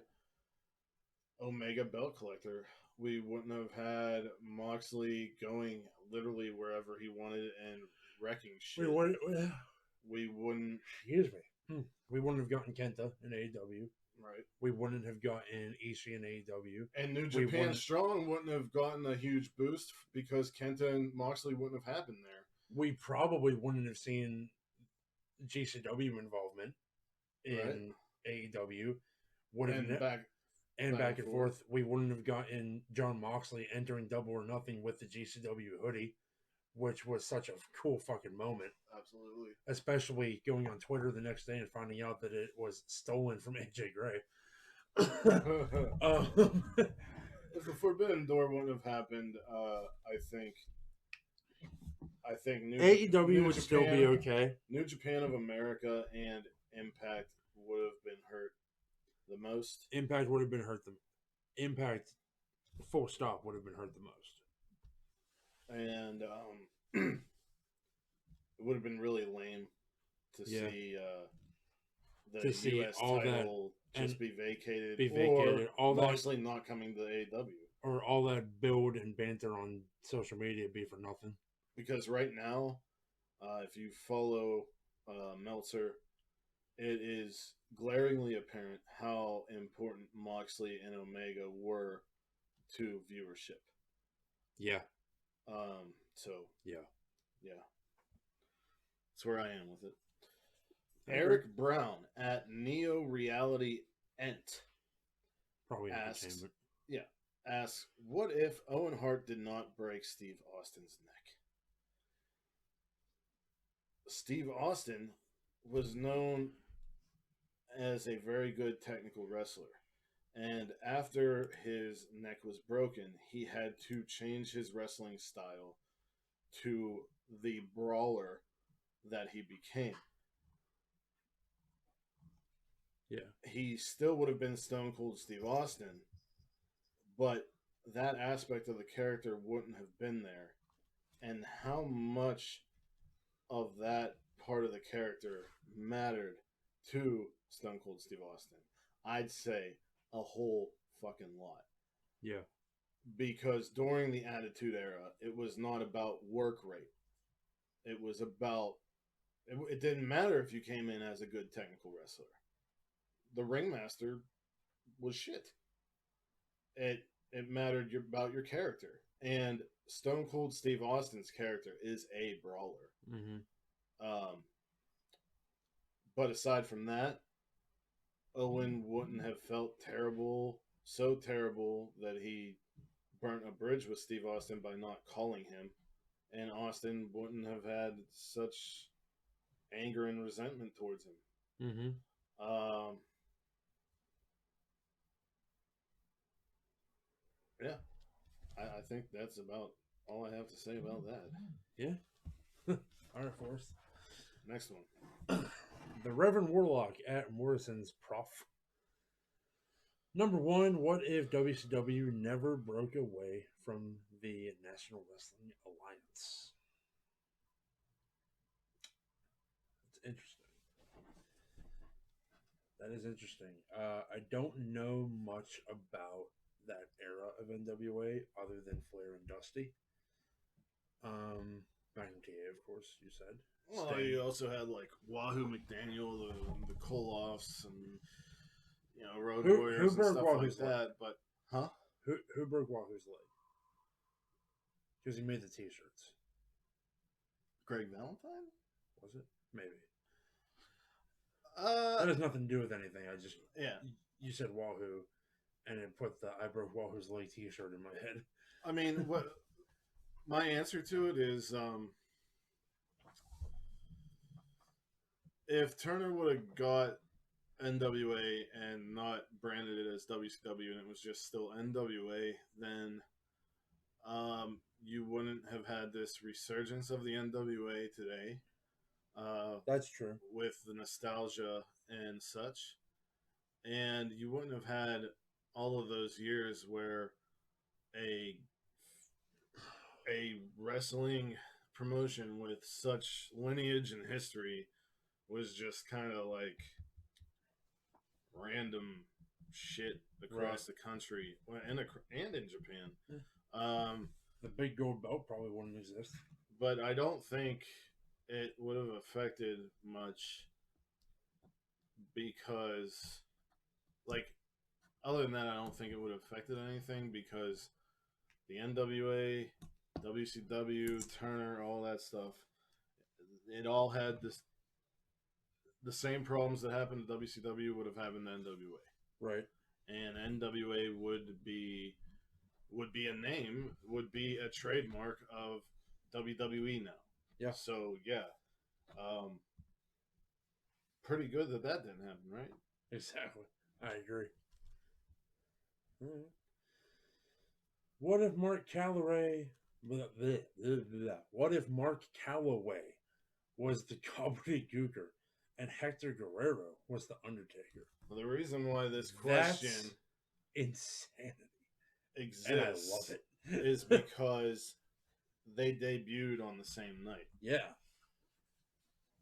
S3: Omega Belt Collector. We wouldn't have had Moxley going literally wherever he wanted and wrecking shit. We wouldn't.
S2: Excuse me. We wouldn't have gotten Kenta in AEW.
S3: Right.
S2: We wouldn't have gotten Ishii in AEW.
S3: And New Japan Strong wouldn't have gotten a huge boost because Kenta and Moxley wouldn't have happened there.
S2: We probably wouldn't have seen GCW involvement in AEW. Back and forth. We wouldn't have gotten Jon Moxley entering Double or Nothing with the GCW hoodie, which was such a cool fucking moment.
S3: Absolutely.
S2: Especially going on Twitter the next day and finding out that it was stolen from AJ Gray.
S3: If the Forbidden Door wouldn't have happened, I think
S2: AEW would still be okay.
S3: New Japan of America and Impact would have been hurt the most.
S2: Impact would have been hurt. Impact, full stop, would have been hurt the most.
S3: And it would have been really lame to see the US title just be vacated. Or all Moxley not coming to AEW.
S2: Or all that build and banter on social media be for nothing.
S3: Because right now, if you follow Meltzer, it is glaringly apparent how important Moxley and Omega were to viewership.
S2: Yeah.
S3: So
S2: yeah,
S3: Yeah. That's where I am with it.
S2: Okay.
S3: Eric Brown at Neo Reality Ent
S2: Probably
S3: asks,
S2: entertainment.
S3: asks, what if Owen Hart did not break Steve Austin's neck? Steve Austin was known as a very good technical wrestler. And after his neck was broken, he had to change his wrestling style to the brawler that he became.
S2: Yeah.
S3: He still would have been Stone Cold Steve Austin, but that aspect of the character wouldn't have been there. And how much of that part of the character mattered to Stone Cold Steve Austin? I'd say a whole fucking lot.
S2: Yeah.
S3: Because during the Attitude Era, it was not about work rate. It was about... It didn't matter if you came in as a good technical wrestler. The ringmaster was shit. It mattered about your character. And Stone Cold Steve Austin's character is a brawler.
S2: Mm-hmm.
S3: But aside from that, Owen wouldn't have felt terrible, so terrible that he burnt a bridge with Steve Austin by not calling him. And Austin wouldn't have had such anger and resentment towards him.
S2: Mm-hmm.
S3: Yeah, I think that's about all I have to say about that.
S2: Yeah. All right, Forrest.
S3: Next one.
S2: The Reverend Warlock at Morrison's Prof. Number one, what if WCW never broke away from the National Wrestling Alliance? It's interesting. That is interesting. I don't know much about that era of NWA other than Flair and Dusty. Magnum TA, of course, you said.
S3: Well,
S2: Sting.
S3: you also had like Wahoo McDaniel, the Koloffs, and Road Warriors and
S2: broke
S3: stuff
S2: Wahoo's
S3: like
S2: leg?
S3: that. But
S2: Who broke Wahoo's leg? Because he made the T-shirts.
S3: Greg Valentine?
S2: Was it? Maybe. That has nothing to do with anything. You said Wahoo, and it put the I broke Wahoo's leg T-shirt in my head.
S3: I mean, what my answer to it is, if Turner would have got NWA and not branded it as WCW, and it was just still NWA, then you wouldn't have had this resurgence of the NWA today.
S2: That's true.
S3: With the nostalgia and such. And you wouldn't have had all of those years where a wrestling promotion with such lineage and history was just kind of like random shit across the country and in Japan.
S2: Yeah. The big gold belt probably wouldn't exist.
S3: But I don't think it would have affected much because, like, other than that, I don't think it would have affected anything because the NWA, WCW, Turner, all that stuff, it all had the same problems that happened to WCW would have happened to NWA.
S2: Right.
S3: And NWA would be a name, would be a trademark of WWE now.
S2: Yeah.
S3: So, yeah. Pretty good that didn't happen, right?
S2: Exactly. I agree. What if Mark Calloway... What if Mark Calloway was the gobbledygooker and Hector Guerrero was the Undertaker?
S3: Well, the reason why this question...
S2: That's insanity.
S3: Exists,
S2: and I love it.
S3: is because they debuted on the same night.
S2: Yeah.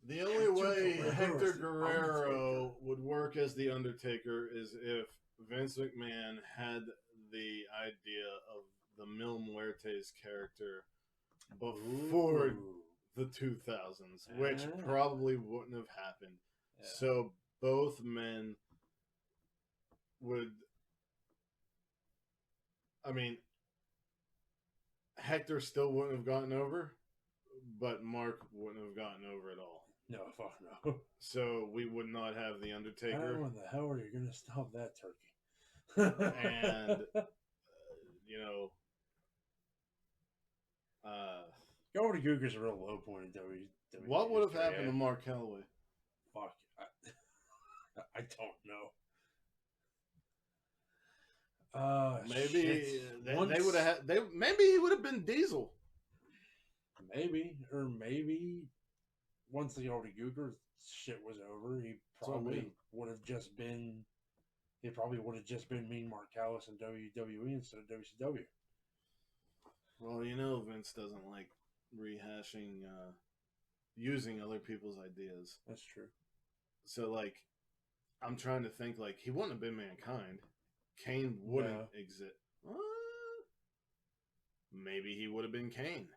S3: The only way Hector Guerrero would work as the Undertaker is if Vince McMahon had the idea of the Mil Muertes character before the 2000s, which probably wouldn't have happened. Yeah. So both men would... I mean, Hector still wouldn't have gotten over, but Mark wouldn't have gotten over it all.
S2: No, fuck no.
S3: So we would not have the Undertaker.
S2: How in the hell are you going to stop that turkey?
S3: And, you know,
S2: Cody Cougar's a real low point in WWE.
S3: what would have
S2: history,
S3: happened to Mark Calloway?
S2: Fuck. I don't know.
S3: Maybe
S2: shit.
S3: they would have had. Maybe he would have been Diesel.
S2: Maybe, or maybe once the Cody Cougar shit was over, he probably would have just been. He probably would have just been Mean Mark Callis in WWE instead of WCW.
S3: Well, you know, Vince doesn't like rehashing, using other people's ideas.
S2: That's true.
S3: So, like, I'm trying to think, like, he wouldn't have been Mankind. Kane wouldn't exist. Maybe he would have been Kane.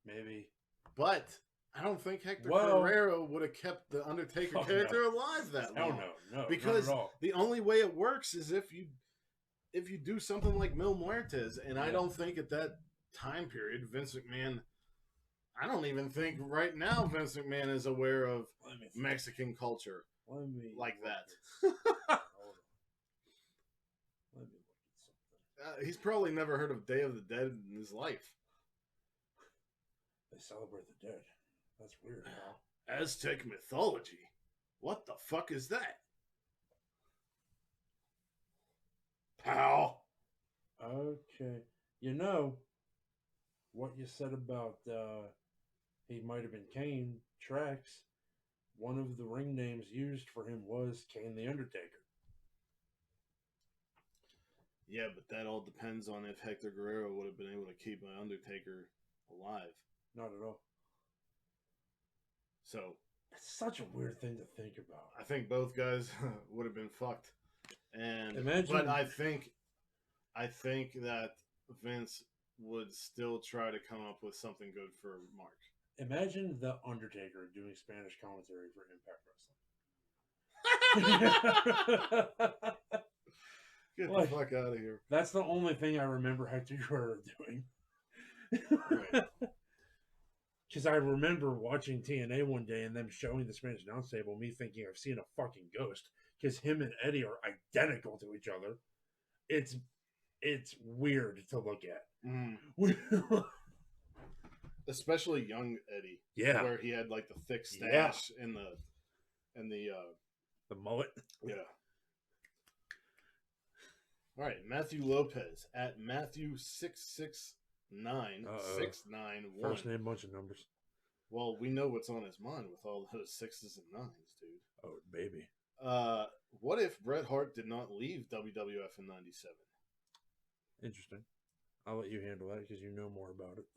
S2: Maybe.
S3: But I don't think Hector Guerrero would have kept the Undertaker character alive that long.
S2: No,
S3: because
S2: not at all.
S3: the only way it works is if you do something like Mil Muertes, and I don't think at that time period Vince McMahon. I don't even think right now Vince McMahon is aware of Mexican culture like that.
S2: Hold on. Let me look at something.
S3: He's probably never heard of Day of the Dead in his life.
S2: They celebrate the dead. That's weird, pal.
S3: Aztec mythology. What the fuck is that? Pal.
S2: Okay. You know, what you said about he might have been Kane tracks. One of the ring names used for him was Kane the Undertaker.
S3: Yeah, but that all depends on if Hector Guerrero would have been able to keep an Undertaker alive.
S2: Not at all.
S3: So
S2: it's such a weird thing to think about.
S3: I think both guys would have been fucked. And
S2: imagine,
S3: but I think that Vince would still try to come up with something good for Mark.
S2: Imagine the Undertaker doing Spanish commentary for Impact Wrestling.
S3: Get the fuck out of here.
S2: That's the only thing I remember Hector Guerrero doing.
S3: Right.
S2: Because I remember watching TNA one day and them showing the Spanish announce table, me thinking I've seen a fucking ghost. Because him and Eddie are identical to each other. It's weird to look at.
S3: Especially young Eddie.
S2: Yeah.
S3: Where he had like the thick stash and the
S2: mullet.
S3: Yeah. All right, Matthew Lopez at Matthew669 691.
S2: First name, bunch of numbers.
S3: Well, we know what's on his mind with all those sixes and nines, dude.
S2: Oh, baby.
S3: What if Bret Hart did not leave WWF in '97?
S2: Interesting. I'll let you handle that because you know more about it.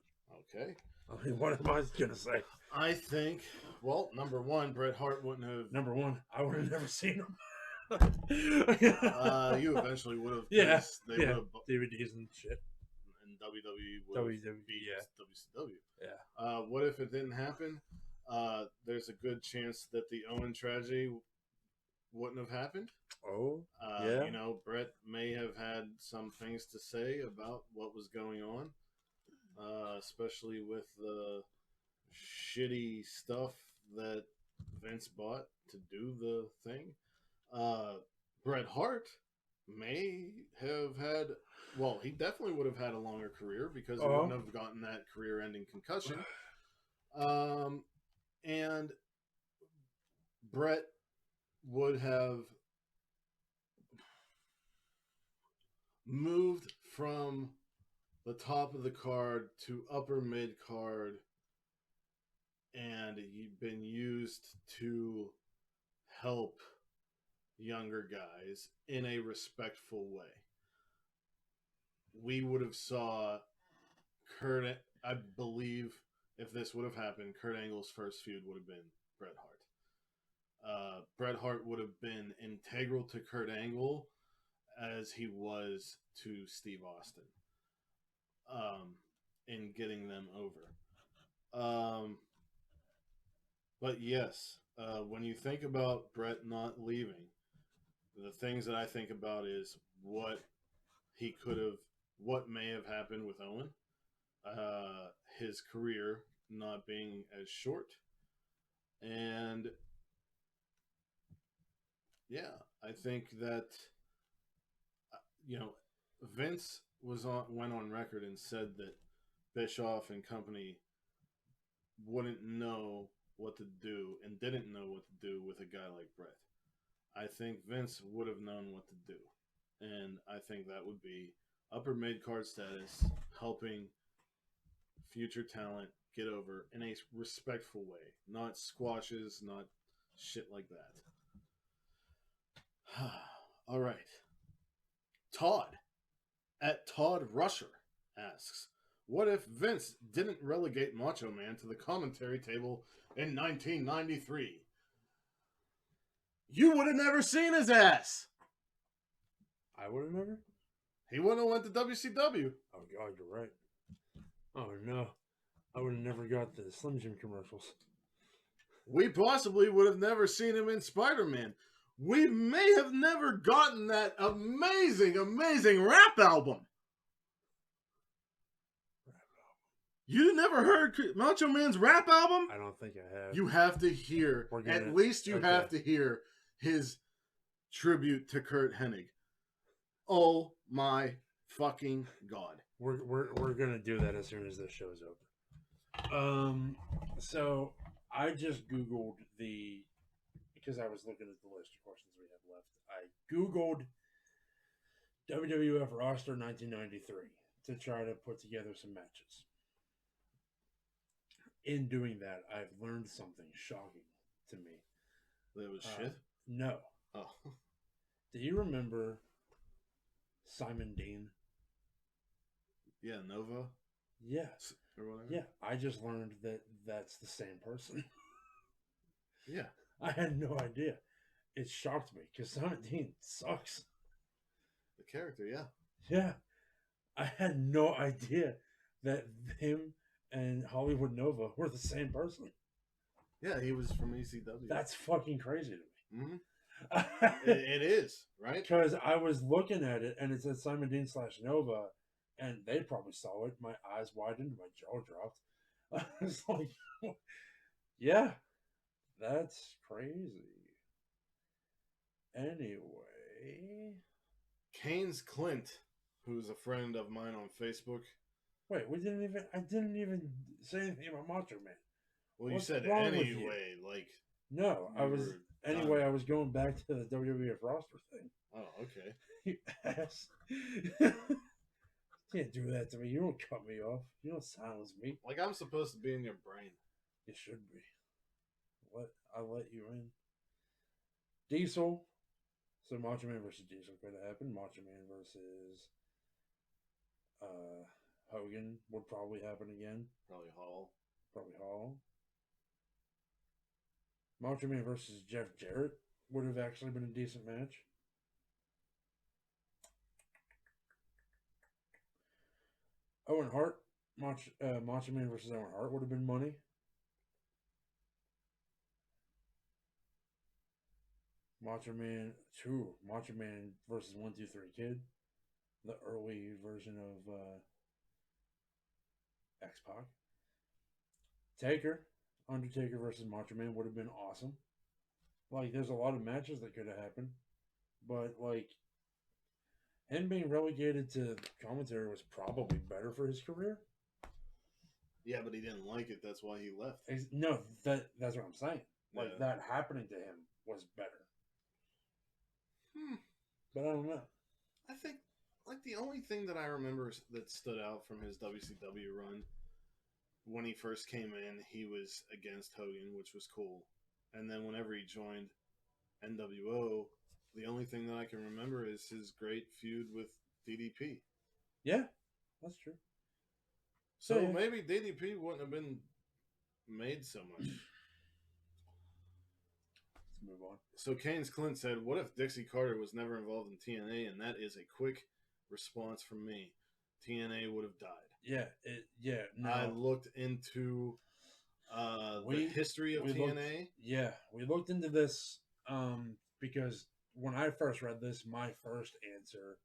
S3: Okay.
S2: I mean, what am I gonna say?
S3: I think, well, number one, Bret Hart wouldn't have.
S2: Number one, I would have never seen him.
S3: You eventually would have.
S2: Yeah.
S3: They would have
S2: DVDs and shit.
S3: And WWE would have beat WCW.
S2: Yeah.
S3: What if it didn't happen? There's a good chance that the Owen tragedy wouldn't have happened.
S2: Oh, yeah.
S3: You know, Bret may have had some things to say about what was going on, especially with the shitty stuff that Vince bought to do the thing. Bret Hart may have had, well, he definitely would have had a longer career because he wouldn't have gotten that career-ending concussion. And Bret would have moved from the top of the card to upper mid card and been used to help younger guys in a respectful way. We would have saw Kurt, I believe if this would have happened, Kurt Angle's first feud would have been Bret Hart. Bret Hart would have been integral to Kurt Angle as he was to Steve Austin in getting them over. But yes, when you think about Bret not leaving, the things that I think about is what may have happened with Owen, his career not being as short. And yeah, I think that Vince went on record and said that Bischoff and company wouldn't know what to do and didn't know what to do with a guy like Bret. I think Vince would have known what to do. And I think that would be upper mid-card status, helping future talent get over in a respectful way. Not squashes, not shit like that. All right. Todd, at Todd Rusher, asks, what if Vince didn't relegate Macho Man to the commentary table in 1993? You would have never seen his ass.
S2: I would have never?
S3: He wouldn't have went to WCW.
S2: Oh, God, you're right. Oh, no. I would have never got the Slim Jim commercials.
S3: We possibly would have never seen him in Spider-Man. We may have never gotten that amazing, amazing rap album. You never heard Macho Man's rap album?
S2: I don't think I have.
S3: You have to hear, at least you have to hear his tribute to Kurt Hennig. Oh my fucking God.
S2: We're gonna do that as soon as this show's over. So I just Googled because I was looking at the list of questions we had left. I Googled WWF roster 1993 to try to put together some matches. In doing that, I've learned something shocking to me.
S3: That was shit?
S2: No.
S3: Oh.
S2: Do you remember Simon Dean?
S3: Yeah, Nova?
S2: Yes.
S3: Or whatever?
S2: Yeah, I just learned that that's the same person.
S3: Yeah.
S2: I had no idea. It shocked me because Simon Dean sucks.
S3: The character, yeah.
S2: Yeah. I had no idea that him and Hollywood Nova were the same person.
S3: Yeah, he was from ECW.
S2: That's fucking crazy to me.
S3: Mm-hmm. it is, right?
S2: Because I was looking at it and it said Simon Dean / Nova, and they probably saw it. My eyes widened, my jaw dropped. I was like, yeah, that's crazy. Anyway.
S3: Kane's Clint, who's a friend of mine on Facebook.
S2: Wait, I didn't even say anything about Macho Man.
S3: Well,
S2: What's
S3: you said
S2: wrong with
S3: anyway, like.
S2: No, I was going back to the WWF roster thing.
S3: Oh, okay.
S2: You ass. Can't do that to me. You don't cut me off. You don't silence me.
S3: Like I'm supposed to be in your brain.
S2: You should be. I'll let you in. Diesel. So Macho Man versus Diesel could have happened. Macho Man versus Hogan would probably happen again.
S3: Probably Hall.
S2: Macho Man versus Jeff Jarrett would have actually been a decent match. Owen Hart, Macho Man versus Owen Hart would have been money. Macho Man versus 1-2-3 Kid, the early version of X-Pac. Taker, Undertaker versus Macho Man would have been awesome. Like, there's a lot of matches that could have happened, but like, him being relegated to commentary was probably better for his career.
S3: Yeah, but he didn't like it. That's why he left.
S2: No, that's what I'm saying. Like, that happening to him was better. But I don't know.
S3: I think, like, the only thing that I remember that stood out from his WCW run, when he first came in, he was against Hogan, which was cool. And then whenever he joined NWO, the only thing that I can remember is his great feud with DDP.
S2: Yeah, that's true.
S3: So maybe DDP wouldn't have been made so much.
S2: Let's move on.
S3: So Kane's Clint said, what if Dixie Carter was never involved in TNA? And that is a quick response from me. TNA would have died.
S2: No.
S3: I looked into the history of TNA.
S2: We looked into this because when I first read this, my first answer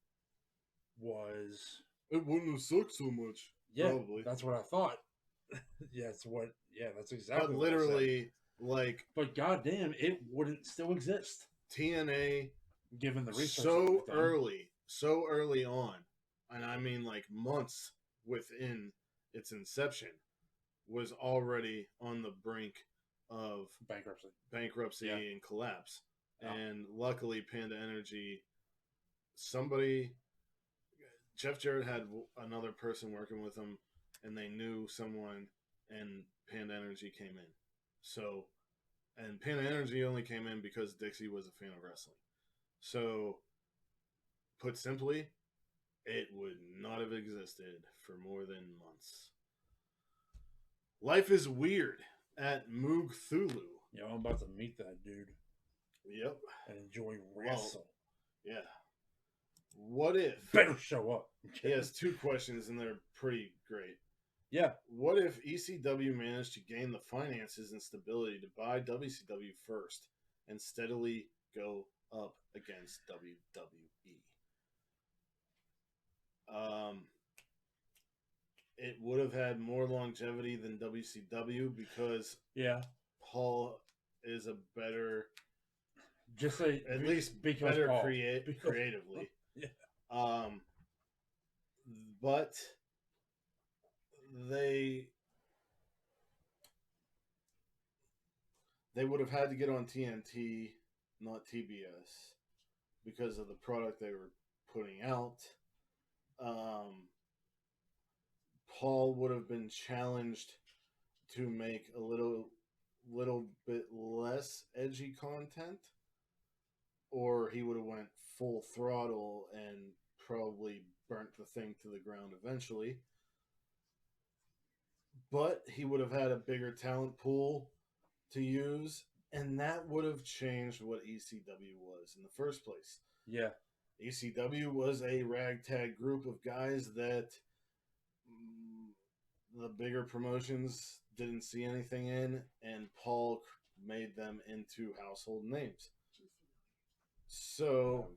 S2: was...
S3: It wouldn't have sucked so much.
S2: Yeah,
S3: probably.
S2: That's what I thought. Yeah, that's exactly.
S3: But
S2: what I said.
S3: literally, like,
S2: But goddamn, it wouldn't still exist
S3: TNA
S2: given the research.
S3: so early on, and I mean like months within its inception, was already on the brink of bankruptcy
S2: Yeah.
S3: and collapse.
S2: Yeah.
S3: And luckily, Panda Energy, Jeff Jarrett had another person working with him, and they knew someone, and Panda Energy came in. So, and Panda Energy only came in because Dixie was a fan of wrestling. So, put simply, it would not have existed for more than months. Life is weird at Moog Thulu.
S2: Yeah, I'm about to meet that dude.
S3: Yep.
S2: And enjoy wrestle.
S3: Yeah. What if...
S2: Better show up.
S3: He has 2 questions, and they're pretty great.
S2: Yeah.
S3: What if ECW managed to gain the finances and stability to buy WCW first and steadily go up against WWE? It would have had more longevity than WCW because Paul is a better,
S2: just say
S3: at least
S2: because
S3: better
S2: Paul.
S3: creatively.
S2: Yeah.
S3: But they would have had to get on TNT, not TBS, because of the product they were putting out. Paul would have been challenged to make a little bit less edgy content, or he would have went full throttle and probably burnt the thing to the ground eventually. But he would have had a bigger talent pool to use, and that would have changed what ECW was in the first place.
S2: Yeah.
S3: ECW was a ragtag group of guys that the bigger promotions didn't see anything in, and Paul made them into household names. So,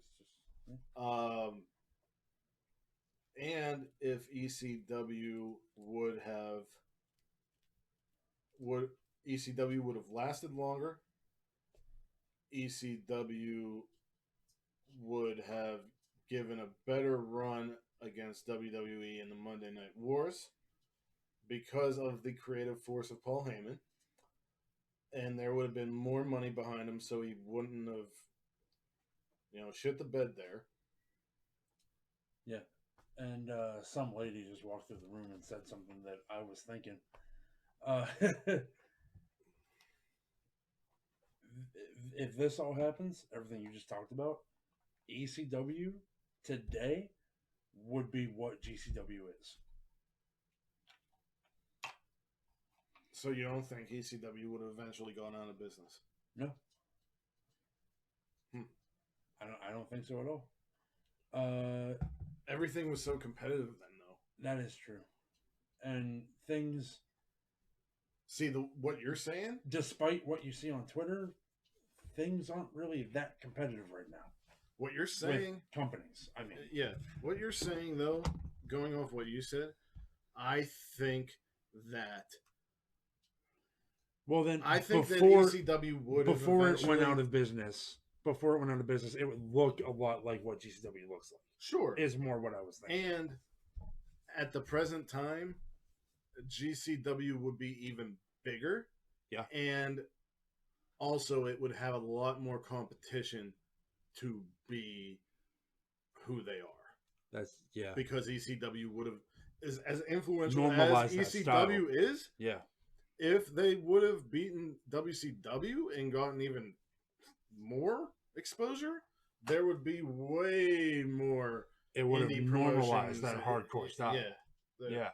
S3: and if ECW would have lasted longer, ECW would have given a better run against WWE in the Monday Night Wars because of the creative force of Paul Heyman, and there would have been more money behind him, so he wouldn't have, shit the bed there.
S2: Yeah. And some lady just walked through the room and said something that I was thinking. If this all happens, everything you just talked about, ECW today would be what GCW is.
S3: So you don't think ECW would have eventually gone out of business?
S2: No. I don't think so at all.
S3: Everything was so competitive then, though.
S2: That is true. And things...
S3: See, what you're saying?
S2: Despite what you see on Twitter, things aren't really that competitive right now.
S3: What you're saying...
S2: With companies, I mean.
S3: Yeah. What you're saying, though, going off what you said, I think that...
S2: Well, then,
S3: I think that ECW would have
S2: before it went out of business, it would look a lot like what GCW looks like.
S3: Sure.
S2: Is more what I was thinking.
S3: And at the present time, GCW would be even bigger.
S2: Yeah.
S3: And also it would have a lot more competition to be who they are. Because ECW would have, as influential as ECW is.
S2: Yeah.
S3: If they would have beaten WCW and gotten even more exposure, there would be way more.
S2: It would have normalized that hardcore style.
S3: Yeah.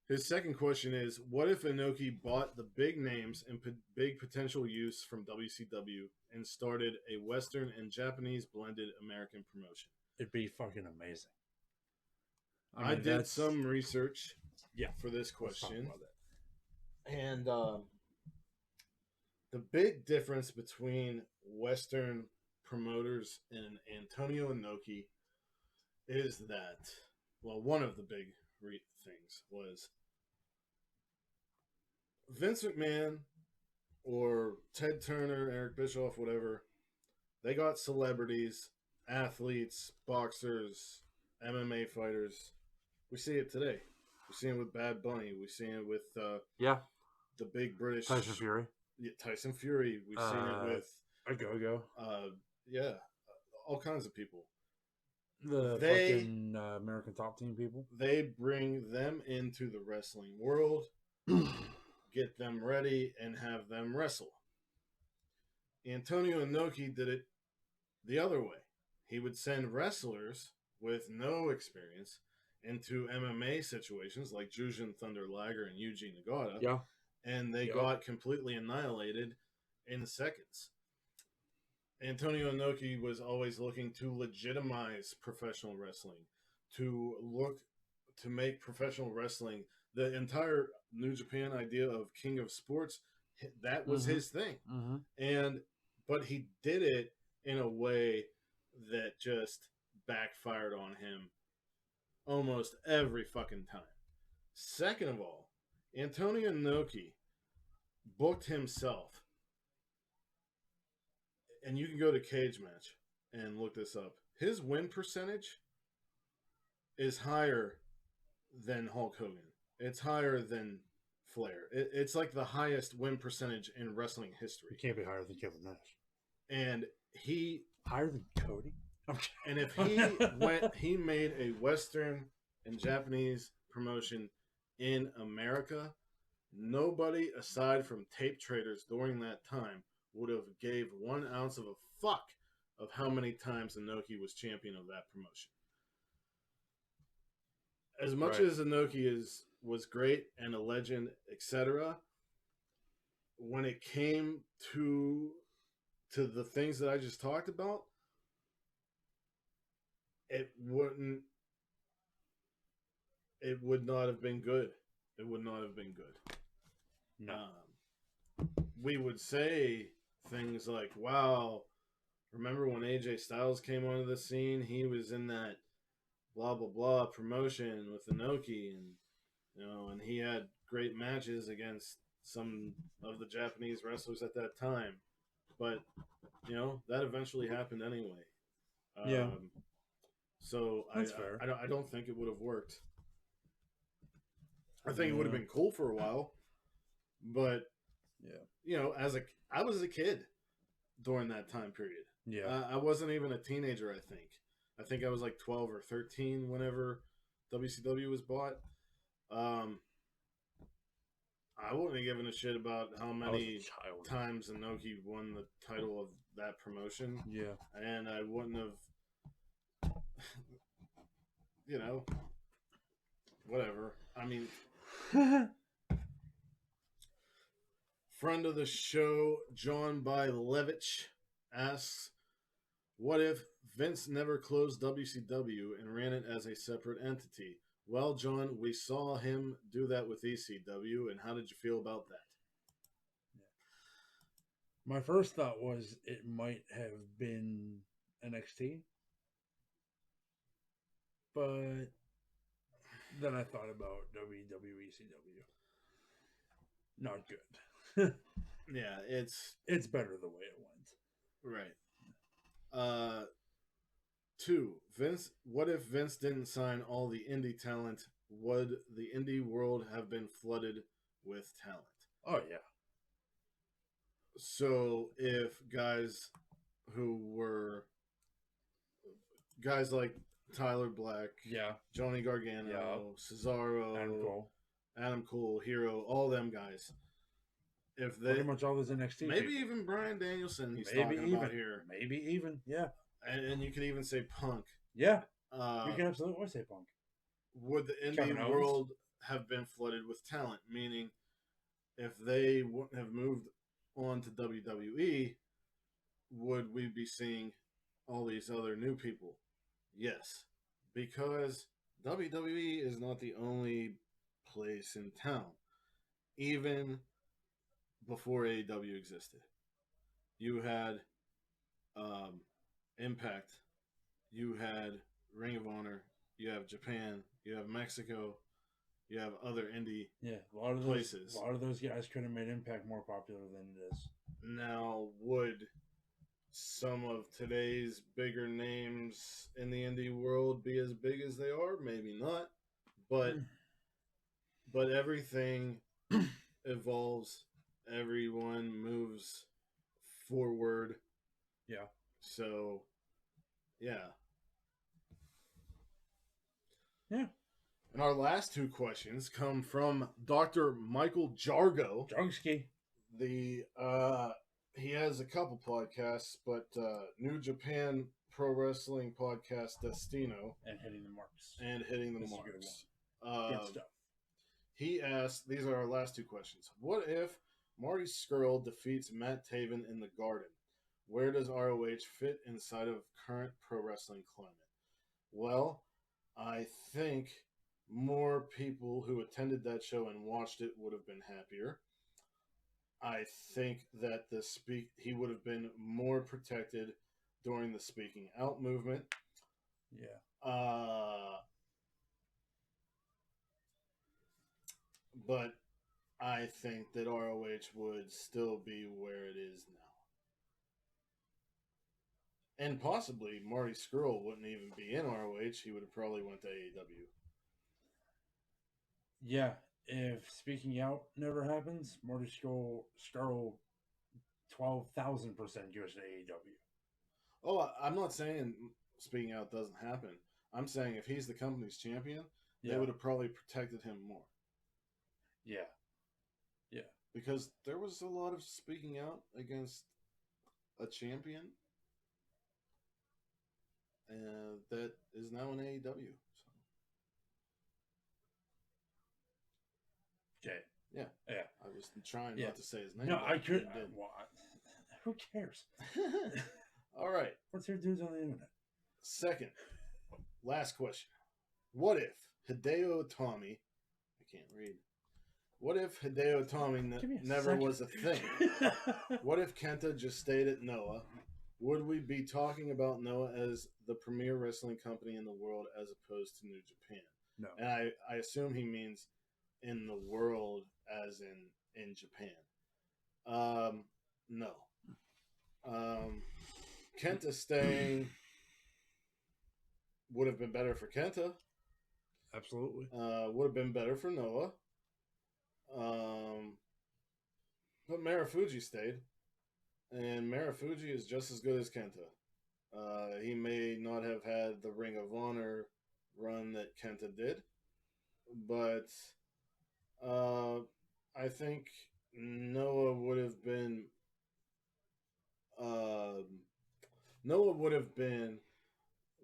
S3: His second question is, what if Inoki bought the big names and big potential use from WCW and started a Western and Japanese blended American promotion?
S2: It'd be fucking amazing.
S3: I did some research for this question. And the big difference between Western promoters and Antonio Inoki is that, well, one of the big things was Vince McMahon or Ted Turner, Eric Bischoff, whatever, they got celebrities, athletes, boxers, MMA fighters. We see it today. We see it with Bad Bunny. We see it with
S4: Yeah,
S3: the big British
S4: Tyson Fury.
S3: Tyson Fury. We've seen it with
S2: A go-go.
S3: yeah, all kinds of people.
S2: The fucking American Top Team people.
S3: They bring them into the wrestling world, get them ready, and have them wrestle. Antonio Inoki did it the other way. He would send wrestlers with no experience into MMA situations like Jushin Thunder Liger and Yuji Nagata,
S2: Yeah.
S3: and they got completely annihilated in seconds. Antonio Inoki was always looking to legitimize professional wrestling, to make professional wrestling the entire New Japan idea of King of Sports. That was his thing, but he did it in a way that just backfired on him almost every fucking time. Second of all, Antonio Inoki booked himself, and you can go to Cage Match and look this up. His win percentage is higher than Hulk Hogan. It's higher than Flair. It's like the highest win percentage in wrestling history.
S2: It can't be higher than Kevin Nash.
S3: And he
S2: higher than Cody.
S3: And if he made a Western and Japanese promotion in America, nobody aside from tape traders during that time would have gave 1 ounce of a fuck of how many times Inoki was champion of that promotion. As much as Inoki was great and a legend, etc., when it came to the things that I just talked about, it would not have been good. It would not have been good.
S2: No.
S3: We would say things like, wow, remember when AJ Styles came onto the scene? He was in that blah, blah, blah promotion with Inoki, and he had great matches against some of the Japanese wrestlers at that time. But, that eventually happened anyway.
S2: Yeah.
S3: So
S2: That's fair.
S3: I don't think it would have worked. I think it would have been cool for a while, but I was a kid during that time period.
S2: Yeah,
S3: I wasn't even a teenager. I think I was like 12 or 13 whenever WCW was bought. I wouldn't have given a shit about how many times Inoki won the title of that promotion.
S2: Yeah,
S3: and I wouldn't have. Whatever. I mean, friend of the show, John Bilevich, asks, what if Vince never closed WCW and ran it as a separate entity? Well, John, we saw him do that with ECW, and how did you feel about that?
S2: My first thought was it might have been NXT. But then I thought about WWE CW. Not good.
S3: Yeah,
S2: it's better the way it went.
S3: Right. 2. Vince. What if Vince didn't sign all the indie talent? Would the indie world have been flooded with talent?
S2: Oh, yeah.
S3: So if guys like Tyler Black, Johnny Gargano, Cesaro, Adam Cole, Hero, all them guys, if they
S2: pretty much all those NXT,
S3: maybe
S2: people.
S3: Even Bryan Danielson, he's talking about here,
S2: maybe even,
S3: and you could even say Punk,
S2: you can absolutely say Punk.
S3: Would the indie world have been flooded with talent? Meaning, if they wouldn't have moved on to WWE, would we be seeing all these other new people? Yes, because WWE is not the only place in town. Even before AEW existed, you had Impact, you had Ring of Honor, you have Japan, you have Mexico, you have other indie
S2: a lot of
S3: places.
S2: A lot of those guys could have made Impact more popular than it is.
S3: Now, would some of today's bigger names in the indie world be as big as they are? Maybe not, but everything evolves. Everyone moves forward.
S2: Yeah.
S3: So, yeah.
S2: Yeah.
S3: And our last two questions come from Dr. Michael Jargo.
S2: Jargski.
S3: He has a couple podcasts, but New Japan Pro Wrestling Podcast Destino
S2: And Hitting the Marks.
S3: This
S2: Marks. Good stuff.
S3: He asked, these are our last two questions. What if Marty Scurll defeats Matt Taven in the Garden? Where does ROH fit inside of current pro wrestling climate? Well, I think more people who attended that show and watched it would have been happier. I think that he would have been more protected during the speaking out movement.
S2: Yeah.
S3: But I think that ROH would still be where it is now. And possibly Marty Scurll wouldn't even be in ROH. He would have probably went to AEW.
S2: Yeah. If speaking out never happens, Marty Scurll 12,000% goes to AEW.
S3: Oh, I'm not saying speaking out doesn't happen. I'm saying if he's the company's champion, they would have probably protected him more.
S2: Yeah. Yeah.
S3: Because there was a lot of speaking out against a champion that is now in AEW. So.
S2: Jay.
S3: Yeah.
S2: Yeah.
S3: I was trying not to say his name.
S2: No, I couldn't. Who cares?
S3: All right.
S2: What's your dudes on the internet?
S3: Second, last question. What if Hideo Itami, I can't read. What if Hideo Itami never was a thing? What if Kenta just stayed at Noah? Would we be talking about Noah as the premier wrestling company in the world as opposed to New Japan?
S2: No.
S3: And I assume he means in the world as in Japan. No. Kenta staying would have been better for Kenta.
S2: Absolutely.
S3: Would have been better for Noah. But Marufuji stayed. And Marufuji is just as good as Kenta. He may not have had the Ring of Honor run that Kenta did. But I think Noah would have been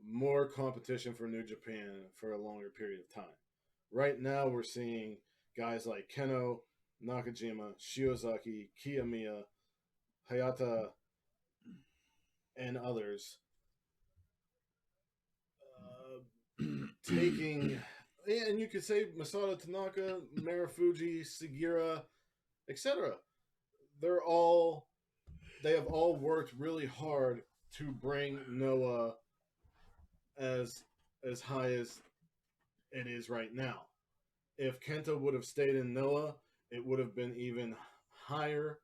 S3: more competition for New Japan for a longer period of time. Right now, we're seeing guys like Keno, Nakajima, Shiozaki, Kiyomiya, Hayata, and others taking... And you could say Masato Tanaka, Marufuji, Sugiura, etc. They have all worked really hard to bring Noah as high as it is right now. If Kenta would have stayed in Noah, it would have been even higher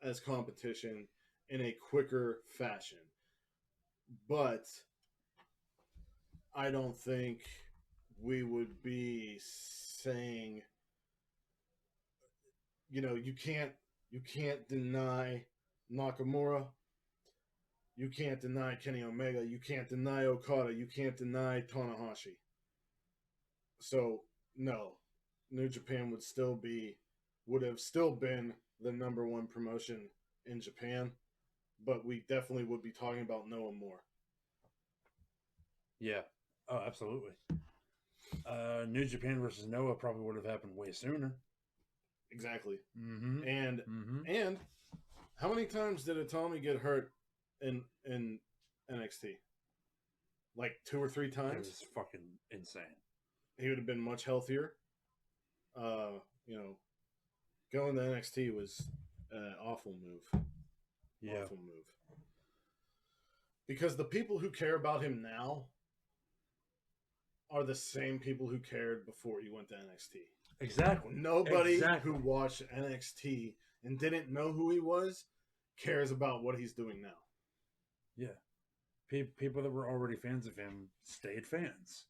S3: as competition in a quicker fashion. But I don't think we would be saying, you can't deny Nakamura. You can't deny Kenny Omega. You can't deny Okada. You can't deny Tanahashi. So, no. New Japan would have still been the number one promotion in Japan, but we definitely would be talking about Noah more.
S2: Yeah. Oh, absolutely. New Japan versus Noah probably would have happened way sooner.
S3: Exactly.
S2: Mm-hmm.
S3: And how many times did Itami get hurt in NXT? Like 2 or 3 times?
S2: It was fucking insane.
S3: He would have been much healthier. Going to NXT was an awful move.
S2: Yeah.
S3: Awful move. Because the people who care about him now are the same people who cared before he went to NXT.
S2: Exactly.
S3: Nobody who watched NXT and didn't know who he was cares about what he's doing now.
S2: Yeah. People that were already fans of him stayed fans,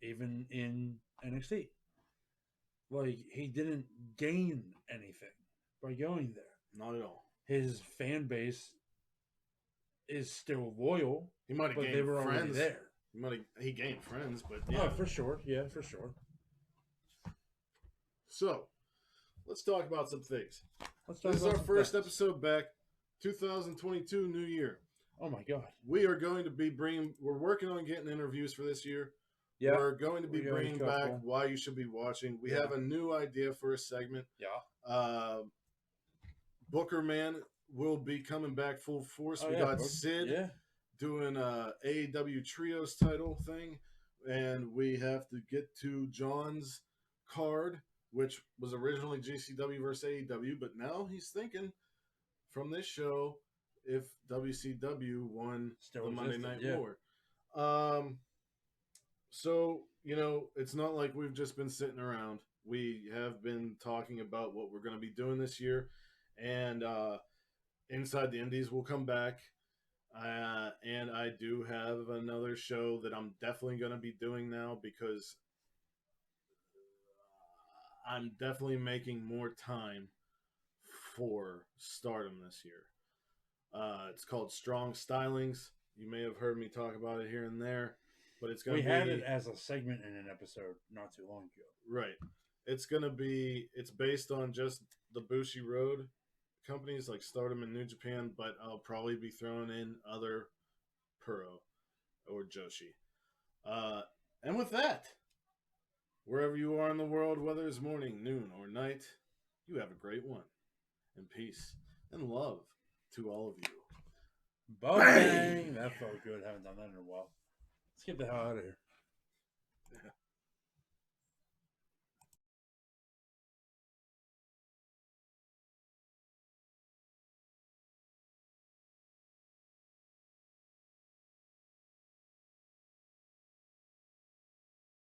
S2: even in NXT. Like, he didn't gain anything by going there.
S3: Not at all.
S2: His fan base is still loyal,
S3: He might have
S2: but
S3: gained
S2: they were already
S3: friends.
S2: there.
S3: He gained friends, but yeah.
S2: Oh, for sure. Yeah, for sure.
S3: So, let's talk about some things.
S2: This
S3: is our first episode back, 2022, new year.
S2: Oh my god.
S3: We are going to be we're working on getting interviews for this year.
S2: Yeah.
S3: We're going to be bringing back why you should be watching. We have a new idea for a segment.
S2: Yeah.
S3: Booker Man will be coming back full force. We got Sid doing a AEW Trios title thing. And we have to get to John's card, which was originally GCW versus AEW, but now he's thinking from this show if WCW won the Monday Night War. So, it's not like we've just been sitting around. We have been talking about what we're going to be doing this year. And Inside the Indies will come back. And I do have another show that I'm definitely going to be doing now because I'm definitely making more time for Stardom this year. It's called Strong Stylings. You may have heard me talk about it here and there, but it's going to be...
S2: We had it as a segment in an episode not too long ago.
S3: Right. It's based on just the Bushi Road companies like Stardom and New Japan, but I'll probably be throwing in other Puro or Joshi. And with that, wherever you are in the world, whether it's morning, noon, or night, you have a great one. And peace and love to all of you.
S2: Bang! That felt good. Haven't done that in a while. Let's get the hell out of here.